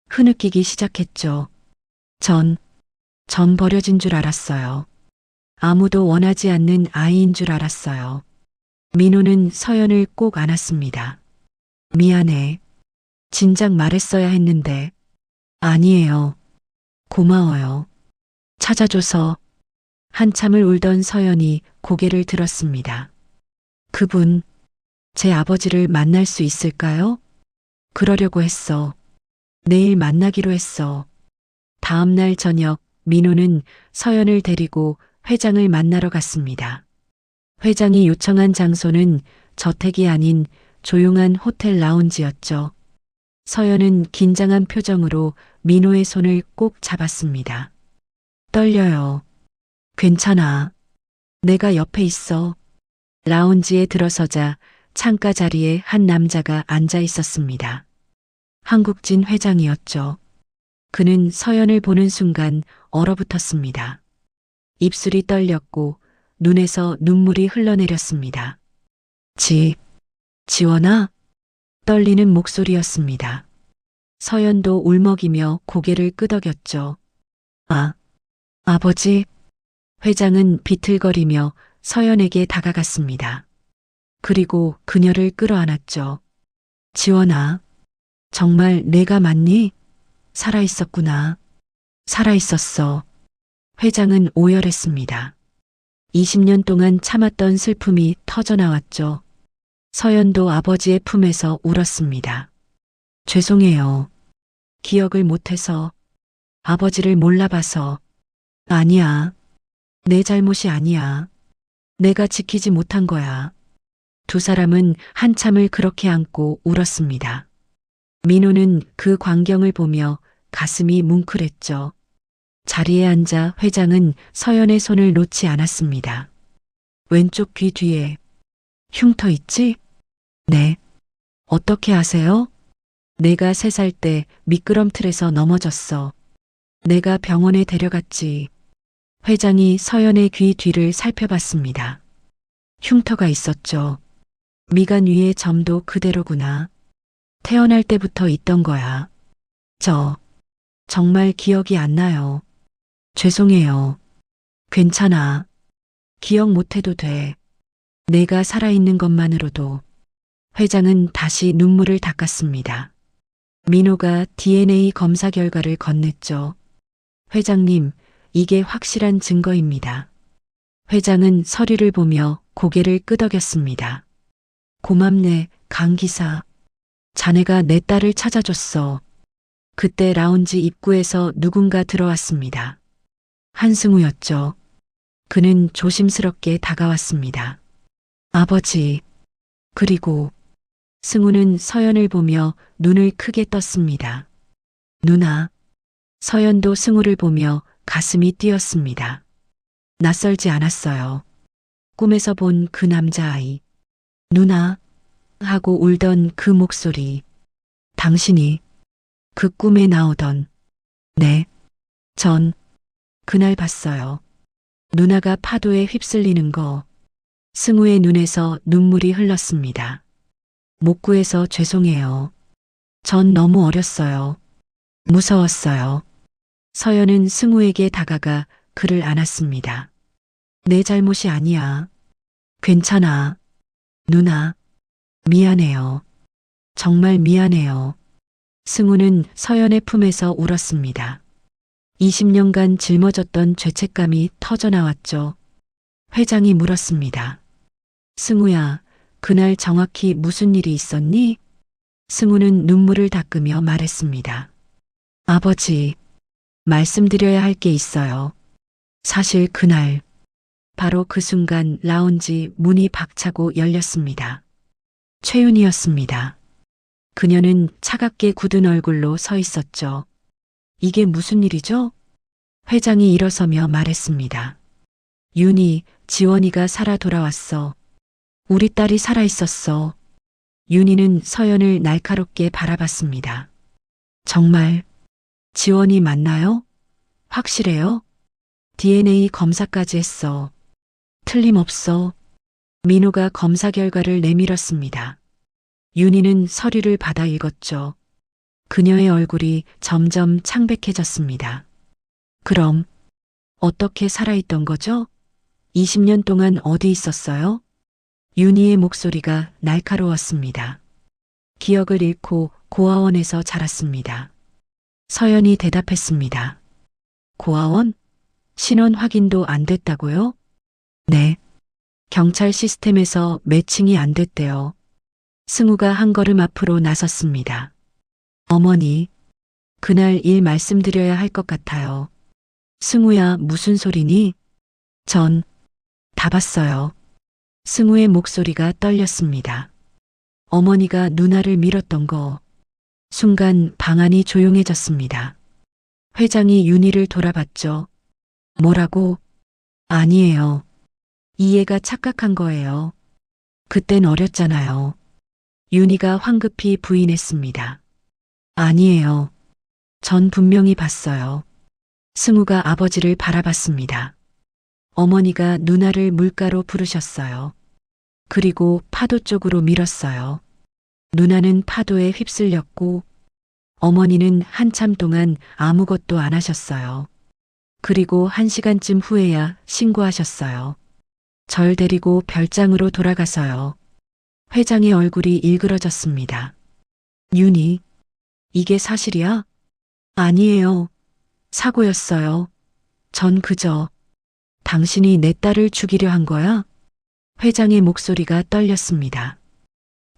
흐느끼기 시작했죠. 전 버려진 줄 알았어요. 아무도 원하지 않는 아이인 줄 알았어요. 민호는 서연을 꼭 안았습니다. 미안해. 진작 말했어야 했는데. 아니에요. 고마워요. 찾아줘서. 한참을 울던 서연이 고개를 들었습니다. 그분, 제 아버지를 만날 수 있을까요? 그러려고 했어. 내일 만나기로 했어. 다음 날 저녁 민호는 서연을 데리고 회장을 만나러 갔습니다. 회장이 요청한 장소는 저택이 아닌 조용한 호텔 라운지였죠. 서연은 긴장한 표정으로 민호의 손을 꼭 잡았습니다. 떨려요. 괜찮아. 내가 옆에 있어. 라운지에 들어서자 창가 자리에 한 남자가 앉아 있었습니다. 한국진 회장이었죠. 그는 서연을 보는 순간 얼어붙었습니다. 입술이 떨렸고 눈에서 눈물이 흘러내렸습니다. 지원아? 떨리는 목소리였습니다. 서연도 울먹이며 고개를 끄덕였죠. 아버지? 회장은 비틀거리며 서연에게 다가갔습니다. 그리고 그녀를 끌어안았죠. 지원아, 정말 내가 맞니? 살아있었구나. 살아있었어. 회장은 오열했습니다. 20년 동안 참았던 슬픔이 터져나왔죠. 서연도 아버지의 품에서 울었습니다. 죄송해요. 기억을 못해서, 아버지를 몰라봐서. 아니야. 내 잘못이 아니야. 내가 지키지 못한 거야. 두 사람은 한참을 그렇게 안고 울었습니다. 민호는 그 광경을 보며 가슴이 뭉클했죠. 자리에 앉아 회장은 서연의 손을 놓지 않았습니다. 왼쪽 귀 뒤에 흉터 있지? 네. 어떻게 아세요? 내가 3살 때 미끄럼틀에서 넘어졌어. 내가 병원에 데려갔지. 회장이 서연의 귀 뒤를 살펴봤습니다. 흉터가 있었죠. 미간 위에 점도 그대로구나. 태어날 때부터 있던 거야. 정말 기억이 안 나요. 죄송해요. 괜찮아. 기억 못해도 돼. 내가 살아있는 것만으로도. 회장은 다시 눈물을 닦았습니다. 민호가 DNA 검사 결과를 건넸죠. 회장님, 이게 확실한 증거입니다. 회장은 서류를 보며 고개를 끄덕였습니다. 고맙네, 강 기사. 자네가 내 딸을 찾아줬어. 그때 라운지 입구에서 누군가 들어왔습니다. 한승우였죠. 그는 조심스럽게 다가왔습니다. 아버지. 그리고 승우는 서연을 보며 눈을 크게 떴습니다. 누나. 서연도 승우를 보며 가슴이 뛰었습니다. 낯설지 않았어요. 꿈에서 본 그 남자아이. 누나 하고 울던 그 목소리. 당신이 그 꿈에 나오던. 네. 전 그날 봤어요. 누나가 파도에 휩쓸리는 거. 승우의 눈에서 눈물이 흘렀습니다. 못 구해서 죄송해요. 전 너무 어렸어요. 무서웠어요. 서연은 승우에게 다가가 그를 안았습니다. 내 잘못이 아니야. 괜찮아. 누나, 미안해요. 정말 미안해요. 승우는 서연의 품에서 울었습니다. 20년간 짊어졌던 죄책감이 터져나왔죠. 회장이 물었습니다. 승우야, 그날 정확히 무슨 일이 있었니? 승우는 눈물을 닦으며 말했습니다. 아버지, 말씀드려야 할 게 있어요. 사실 그날, 바로 그 순간 라운지 문이 박차고 열렸습니다. 최윤이었습니다. 그녀는 차갑게 굳은 얼굴로 서 있었죠. 이게 무슨 일이죠? 회장이 일어서며 말했습니다. 윤희, 지원이가 살아 돌아왔어. 우리 딸이 살아 있었어. 윤희는 서연을 날카롭게 바라봤습니다. 정말 지원이 맞나요? 확실해요? DNA 검사까지 했어. 틀림없어. 민호가 검사 결과를 내밀었습니다. 윤희는 서류를 받아 읽었죠. 그녀의 얼굴이 점점 창백해졌습니다. 그럼 어떻게 살아있던 거죠? 20년 동안 어디 있었어요? 윤희의 목소리가 날카로웠습니다. 기억을 잃고 고아원에서 자랐습니다. 서연이 대답했습니다. 고아원? 신원 확인도 안 됐다고요? 네. 경찰 시스템에서 매칭이 안 됐대요. 승우가 한 걸음 앞으로 나섰습니다. 어머니, 그날 일 말씀드려야 할 것 같아요. 승우야, 무슨 소리니? 전 다 봤어요. 승우의 목소리가 떨렸습니다. 어머니가 누나를 밀었던 거. 순간 방안이 조용해졌습니다. 회장이 윤희를 돌아봤죠. 뭐라고? 아니에요. 이해가 착각한 거예요. 그땐 어렸잖아요. 윤희가 황급히 부인했습니다. 아니에요. 전 분명히 봤어요. 승우가 아버지를 바라봤습니다. 어머니가 누나를 물가로 부르셨어요. 그리고 파도 쪽으로 밀었어요. 누나는 파도에 휩쓸렸고 어머니는 한참 동안 아무것도 안 하셨어요. 그리고 1시간쯤 후에야 신고하셨어요. 절 데리고 별장으로 돌아가서요. 회장의 얼굴이 일그러졌습니다. 윤희, 이게 사실이야? 아니에요. 사고였어요. 전 그저 당신이 내 딸을 죽이려 한 거야? 회장의 목소리가 떨렸습니다.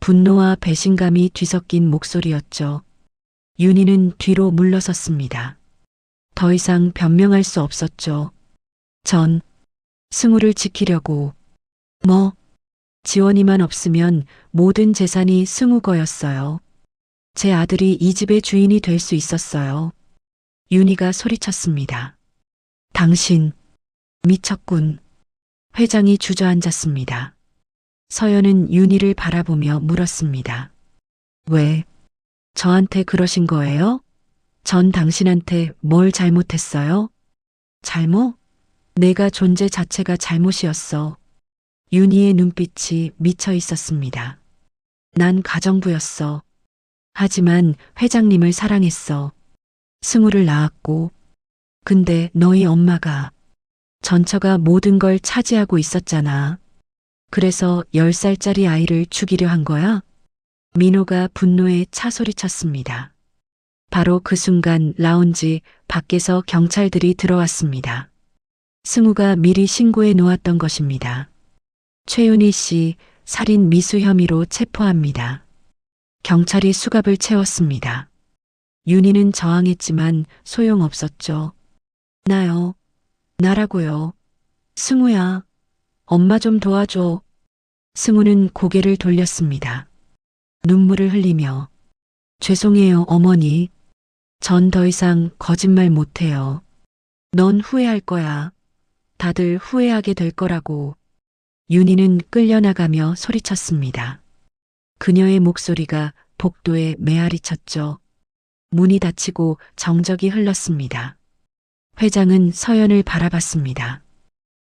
분노와 배신감이 뒤섞인 목소리였죠. 윤희는 뒤로 물러섰습니다. 더 이상 변명할 수 없었죠. 전 승우를 지키려고. 지원이만 없으면 모든 재산이 승우 거였어요. 제 아들이 이 집의 주인이 될 수 있었어요. 윤희가 소리쳤습니다. 당신 미쳤군. 회장이 주저앉았습니다. 서연은 윤희를 바라보며 물었습니다. 왜 저한테 그러신 거예요? 전 당신한테 뭘 잘못했어요? 잘못? 내가 존재 자체가 잘못이었어. 윤희의 눈빛이 미쳐 있었습니다. 난 가정부였어. 하지만 회장님을 사랑했어. 승우를 낳았고. 근데 너희 엄마가 전처가 모든 걸 차지하고 있었잖아. 그래서 10살짜리 아이를 죽이려 한 거야? 민호가 분노에 차소리쳤습니다. 바로 그 순간 라운지 밖에서 경찰들이 들어왔습니다. 승우가 미리 신고해 놓았던 것입니다. 최윤희 씨 살인 미수 혐의로 체포합니다. 경찰이 수갑을 채웠습니다. 윤희는 저항했지만 소용없었죠. 나요. 나라고요. 승우야. 엄마 좀 도와줘. 승우는 고개를 돌렸습니다. 눈물을 흘리며 죄송해요, 어머니. 전 더 이상 거짓말 못해요. 넌 후회할 거야. 다들 후회하게 될 거라고. 윤희는 끌려나가며 소리쳤습니다. 그녀의 목소리가 복도에 메아리 쳤죠. 문이 닫히고 정적이 흘렀습니다. 회장은 서연을 바라봤습니다.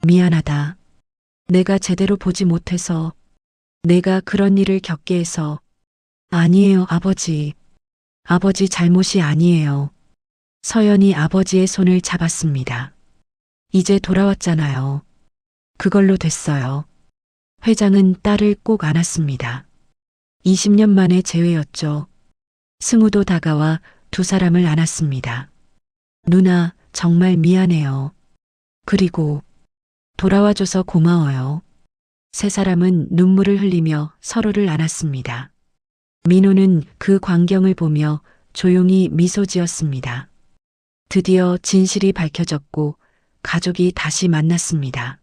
미안하다. 내가 제대로 보지 못해서, 내가 그런 일을 겪게 해서. 아니에요, 아버지. 아버지 잘못이 아니에요. 서연이 아버지의 손을 잡았습니다. 이제 돌아왔잖아요. 그걸로 됐어요. 회장은 딸을 꼭 안았습니다. 20년 만의 재회였죠. 승우도 다가와 두 사람을 안았습니다. 누나, 정말 미안해요. 그리고 돌아와줘서 고마워요. 세 사람은 눈물을 흘리며 서로를 안았습니다. 민호는 그 광경을 보며 조용히 미소 지었습니다. 드디어 진실이 밝혀졌고 가족이 다시 만났습니다.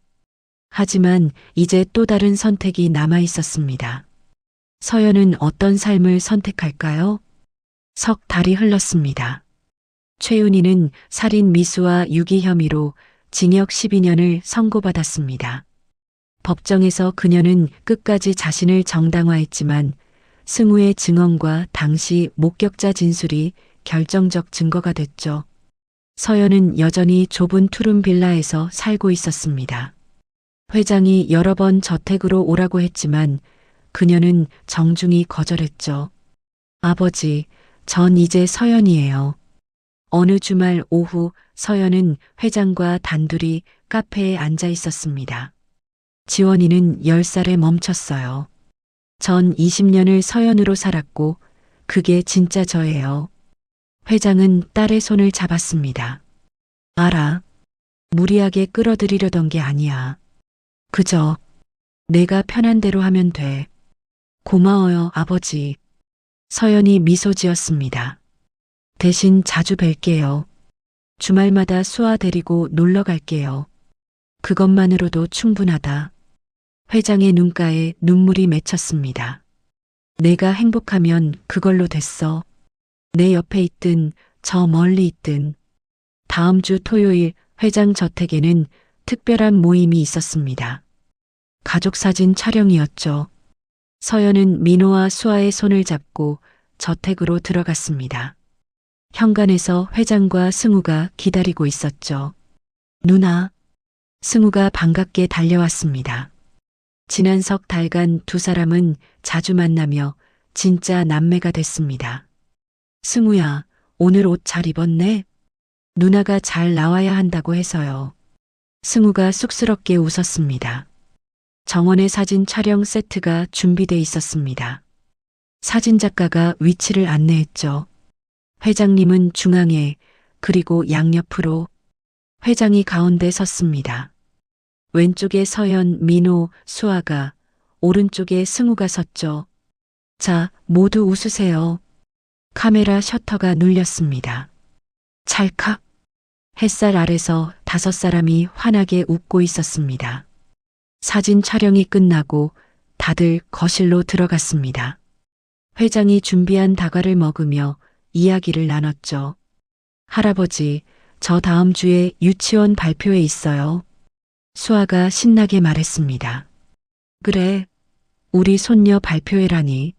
하지만 이제 또 다른 선택이 남아 있었습니다. 서연은 어떤 삶을 선택할까요? 석 달이 흘렀습니다. 최윤희는 살인 미수와 유기 혐의로 징역 12년을 선고받았습니다. 법정에서 그녀는 끝까지 자신을 정당화했지만 승우의 증언과 당시 목격자 진술이 결정적 증거가 됐죠. 서연은 여전히 좁은 투룸 빌라에서 살고 있었습니다. 회장이 여러 번 저택으로 오라고 했지만 그녀는 정중히 거절했죠. 아버지, 전 이제 서연이에요. 어느 주말 오후 서연은 회장과 단둘이 카페에 앉아 있었습니다. 지원이는 10살에 멈췄어요. 전 20년을 서연으로 살았고 그게 진짜 저예요. 회장은 딸의 손을 잡았습니다. 알아. 무리하게 끌어들이려던 게 아니야. 그저 내가 편한 대로 하면 돼. 고마워요, 아버지. 서연이 미소 지었습니다. 대신 자주 뵐게요. 주말마다 수아 데리고 놀러 갈게요. 그것만으로도 충분하다. 회장의 눈가에 눈물이 맺혔습니다. 내가 행복하면 그걸로 됐어. 내 옆에 있든 저 멀리 있든. 다음 주 토요일 회장 저택에는 특별한 모임이 있었습니다. 가족사진 촬영이었죠. 서연은 민호와 수아의 손을 잡고 저택으로 들어갔습니다. 현관에서 회장과 승우가 기다리고 있었죠. 누나. 승우가 반갑게 달려왔습니다. 지난 석 달간 두 사람은 자주 만나며 진짜 남매가 됐습니다. 승우야, 오늘 옷 잘 입었네? 누나가 잘 나와야 한다고 해서요. 승우가 쑥스럽게 웃었습니다. 정원의 사진 촬영 세트가 준비돼 있었습니다. 사진작가가 위치를 안내했죠. 회장님은 중앙에, 그리고 양옆으로. 회장이 가운데 섰습니다. 왼쪽에 서연, 민호, 수아가, 오른쪽에 승우가 섰죠. 자, 모두 웃으세요. 카메라 셔터가 눌렸습니다. 찰칵. 햇살 아래서 5사람이 환하게 웃고 있었습니다. 사진 촬영이 끝나고 다들 거실로 들어갔습니다. 회장이 준비한 다과를 먹으며 이야기를 나눴죠. 할아버지, 저 다음 주에 유치원 발표회 있어요. 수아가 신나게 말했습니다. 그래, 우리 손녀 발표회라니.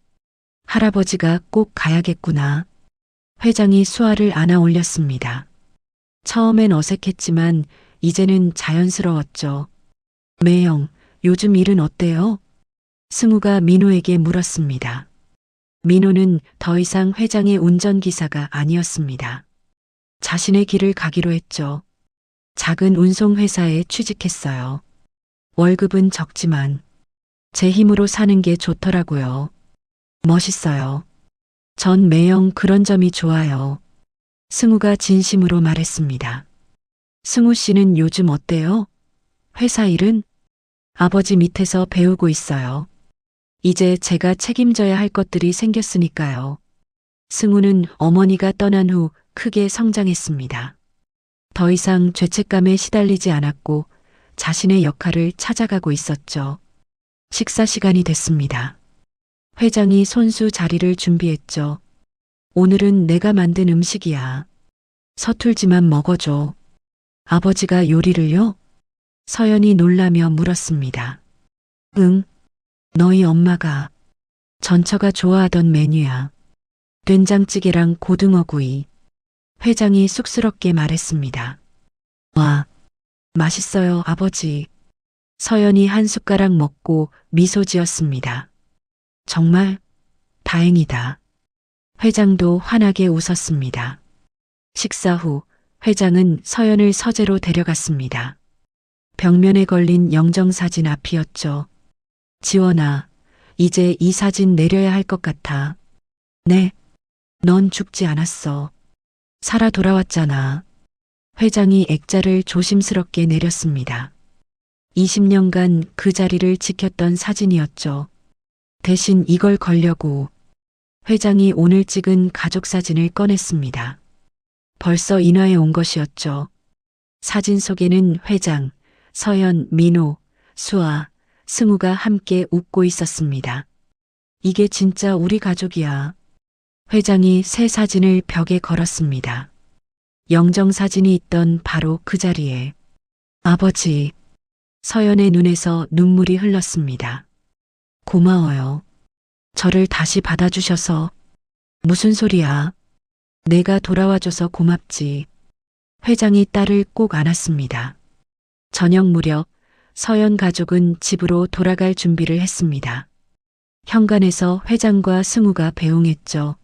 할아버지가 꼭 가야겠구나. 회장이 수아를 안아 올렸습니다. 처음엔 어색했지만 이제는 자연스러웠죠. 매형, 요즘 일은 어때요? 승우가 민호에게 물었습니다. 민호는 더 이상 회장의 운전기사가 아니었습니다. 자신의 길을 가기로 했죠. 작은 운송회사에 취직했어요. 월급은 적지만 제 힘으로 사는 게 좋더라고요. 멋있어요. 전 매형 그런 점이 좋아요. 승우가 진심으로 말했습니다. 승우 씨는 요즘 어때요? 회사 일은? 아버지 밑에서 배우고 있어요. 이제 제가 책임져야 할 것들이 생겼으니까요. 승우는 어머니가 떠난 후 크게 성장했습니다. 더 이상 죄책감에 시달리지 않았고 자신의 역할을 찾아가고 있었죠. 식사 시간이 됐습니다. 회장이 손수 자리를 준비했죠. 오늘은 내가 만든 음식이야. 서툴지만 먹어줘. 아버지가 요리를요? 서연이 놀라며 물었습니다. 응, 너희 엄마가 전처가 좋아하던 메뉴야. 된장찌개랑 고등어구이. 회장이 쑥스럽게 말했습니다. 와, 맛있어요, 아버지. 서연이 한 숟가락 먹고 미소 지었습니다. 정말 다행이다. 회장도 환하게 웃었습니다. 식사 후 회장은 서연을 서재로 데려갔습니다. 벽면에 걸린 영정사진 앞이었죠. 지원아, 이제 이 사진 내려야 할 것 같아. 네, 넌 죽지 않았어. 살아 돌아왔잖아. 회장이 액자를 조심스럽게 내렸습니다. 20년간 그 자리를 지켰던 사진이었죠. 대신 이걸 걸려고 회장이 오늘 찍은 가족 사진을 꺼냈습니다. 벌써 인화해 온 것이었죠. 사진 속에는 회장, 서연, 민호, 수아, 승우가 함께 웃고 있었습니다. 이게 진짜 우리 가족이야. 회장이 새 사진을 벽에 걸었습니다. 영정 사진이 있던 바로 그 자리에 아버지, 서연의 눈에서 눈물이 흘렀습니다. 고마워요. 저를 다시 받아주셔서. 무슨 소리야. 내가 돌아와줘서 고맙지. 회장이 딸을 꼭 안았습니다. 저녁 무렵 서연 가족은 집으로 돌아갈 준비를 했습니다. 현관에서 회장과 승우가 배웅했죠.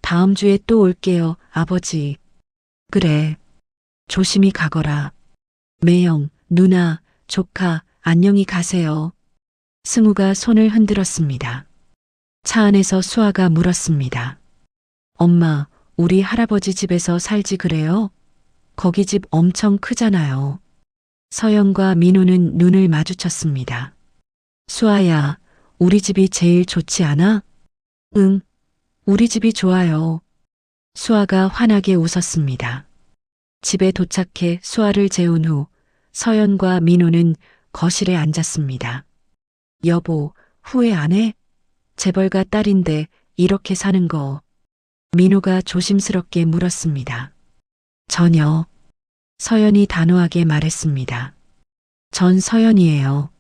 다음 주에 또 올게요, 아버지. 그래. 조심히 가거라. 매형, 누나, 조카, 안녕히 가세요. 승우가 손을 흔들었습니다. 차 안에서 수아가 물었습니다. 엄마, 우리 할아버지 집에서 살지 그래요? 거기 집 엄청 크잖아요. 서연과 민호는 눈을 마주쳤습니다. 수아야, 우리 집이 제일 좋지 않아? 응, 우리 집이 좋아요. 수아가 환하게 웃었습니다. 집에 도착해 수아를 재운 후 서연과 민호는 거실에 앉았습니다. 여보, 후회 안 해? 재벌가 딸인데 이렇게 사는 거. 민호가 조심스럽게 물었습니다. 전혀. 서연이 단호하게 말했습니다. 전 서연이에요.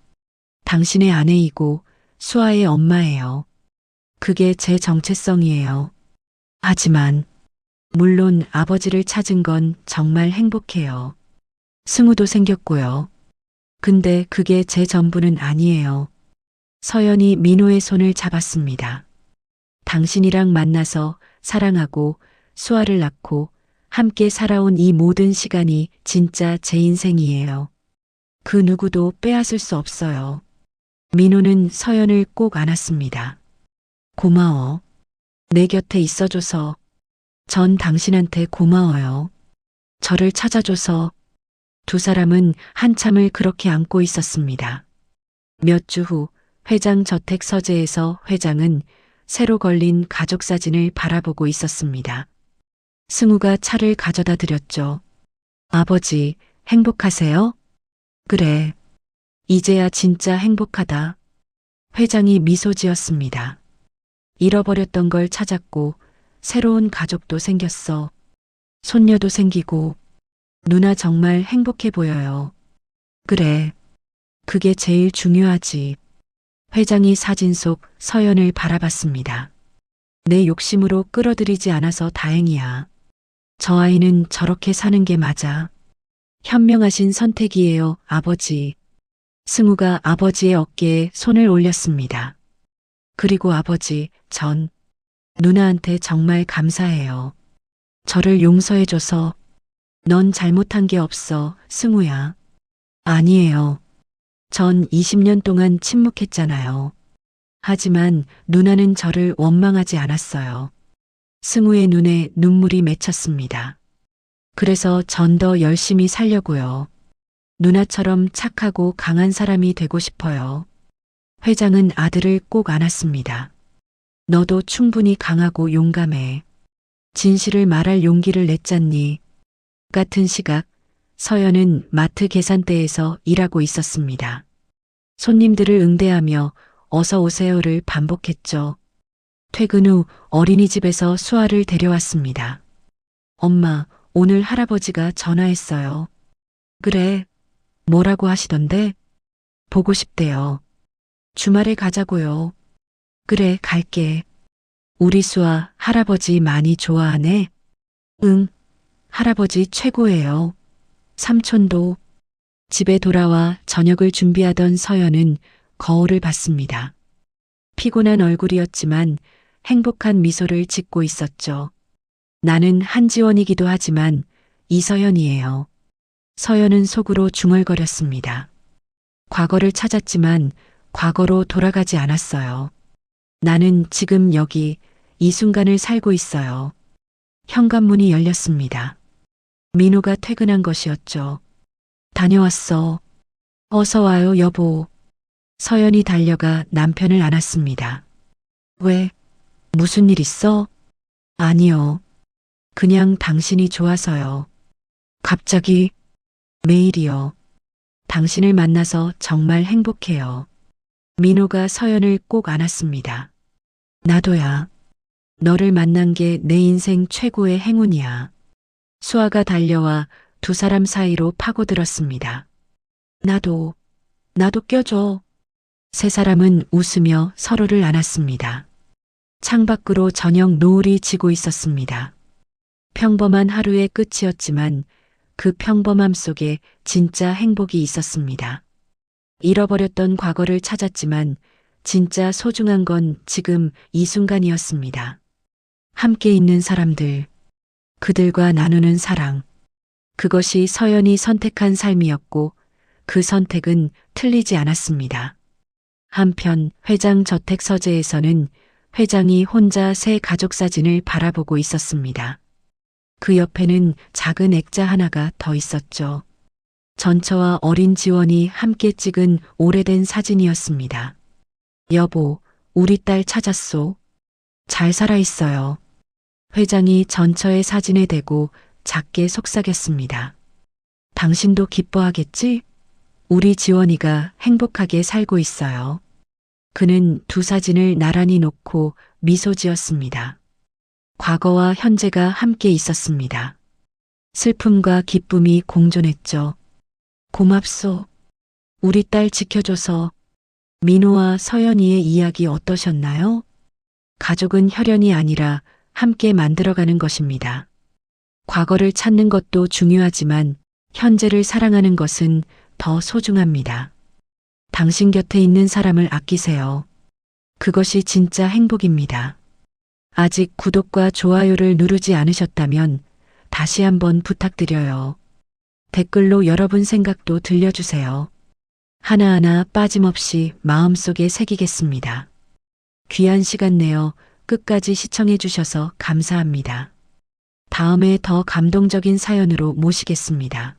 당신의 아내이고 수아의 엄마예요. 그게 제 정체성이에요. 하지만 물론 아버지를 찾은 건 정말 행복해요. 승우도 생겼고요. 근데 그게 제 전부는 아니에요. 서연이 민호의 손을 잡았습니다. 당신이랑 만나서 사랑하고 수아를 낳고 함께 살아온 이 모든 시간이 진짜 제 인생이에요. 그 누구도 빼앗을 수 없어요. 민호는 서연을 꼭 안았습니다. 고마워. 내 곁에 있어줘서. 전 당신한테 고마워요. 저를 찾아줘서. 두 사람은 한참을 그렇게 안고 있었습니다. 몇 주 후 회장 저택 서재에서 회장은 새로 걸린 가족 사진을 바라보고 있었습니다. 승우가 차를 가져다 드렸죠. 아버지, 행복하세요? 그래. 이제야 진짜 행복하다. 회장이 미소 지었습니다. 잃어버렸던 걸 찾았고 새로운 가족도 생겼어. 손녀도 생기고. 누나 정말 행복해 보여요. 그래. 그게 제일 중요하지. 회장이 사진 속 서연을 바라봤습니다. 내 욕심으로 끌어들이지 않아서 다행이야. 저 아이는 저렇게 사는 게 맞아. 현명하신 선택이에요, 아버지. 승우가 아버지의 어깨에 손을 올렸습니다. 그리고 아버지, 전 누나한테 정말 감사해요. 저를 용서해줘서. 넌 잘못한 게 없어, 승우야. 아니에요. 전 20년 동안 침묵했잖아요. 하지만 누나는 저를 원망하지 않았어요. 승우의 눈에 눈물이 맺혔습니다. 그래서 전 더 열심히 살려고요. 누나처럼 착하고 강한 사람이 되고 싶어요. 회장은 아들을 꼭 안았습니다. 너도 충분히 강하고 용감해. 진실을 말할 용기를 냈잖니. 같은 시각, 서연은 마트 계산대에서 일하고 있었습니다. 손님들을 응대하며 어서 오세요를 반복했죠. 퇴근 후 어린이집에서 수아를 데려왔습니다. 엄마, 오늘 할아버지가 전화했어요. 그래, 뭐라고 하시던데? 보고 싶대요. 주말에 가자고요. 그래, 갈게. 우리 수아 할아버지 많이 좋아하네? 응, 할아버지 최고예요. 삼촌도. 집에 돌아와 저녁을 준비하던 서연은 거울을 봤습니다. 피곤한 얼굴이었지만 행복한 미소를 짓고 있었죠. 나는 한지원이기도 하지만 이서연이에요. 서연은 속으로 중얼거렸습니다. 과거를 찾았지만 과거로 돌아가지 않았어요. 나는 지금 여기 이 순간을 살고 있어요. 현관문이 열렸습니다. 민호가 퇴근한 것이었죠. 다녀왔어. 어서 와요, 여보. 서연이 달려가 남편을 안았습니다. 왜? 무슨 일 있어? 아니요. 그냥 당신이 좋아서요. 갑자기? 매일이요. 당신을 만나서 정말 행복해요. 민호가 서연을 꼭 안았습니다. 나도야. 너를 만난 게 내 인생 최고의 행운이야. 수아가 달려와 두 사람 사이로 파고들었습니다. 나도 껴줘. 세 사람은 웃으며 서로를 안았습니다. 창밖으로 저녁 노을이 지고 있었습니다. 평범한 하루의 끝이었지만 그 평범함 속에 진짜 행복이 있었습니다. 잃어버렸던 과거를 찾았지만 진짜 소중한 건 지금 이 순간이었습니다. 함께 있는 사람들, 그들과 나누는 사랑. 그것이 서연이 선택한 삶이었고 그 선택은 틀리지 않았습니다. 한편 회장 저택 서재에서는 회장이 혼자 새 가족 사진을 바라보고 있었습니다. 그 옆에는 작은 액자 하나가 더 있었죠. 전처와 어린 지원이 함께 찍은 오래된 사진이었습니다. 여보, 우리 딸 찾았소. 잘 살아있어요. 회장이 전처의 사진에 대고 작게 속삭였습니다. 당신도 기뻐하겠지? 우리 지원이가 행복하게 살고 있어요. 그는 두 사진을 나란히 놓고 미소 지었습니다. 과거와 현재가 함께 있었습니다. 슬픔과 기쁨이 공존했죠. 고맙소. 우리 딸 지켜줘서. 민호와 서연이의 이야기 어떠셨나요? 가족은 혈연이 아니라 함께 만들어가는 것입니다. 과거를 찾는 것도 중요하지만 현재를 사랑하는 것은 더 소중합니다. 당신 곁에 있는 사람을 아끼세요. 그것이 진짜 행복입니다. 아직 구독과 좋아요를 누르지 않으셨다면 다시 한번 부탁드려요. 댓글로 여러분 생각도 들려주세요. 하나하나 빠짐없이 마음속에 새기겠습니다. 귀한 시간 내어 끝까지 시청해 주셔서 감사합니다. 다음에 더 감동적인 사연으로 모시겠습니다.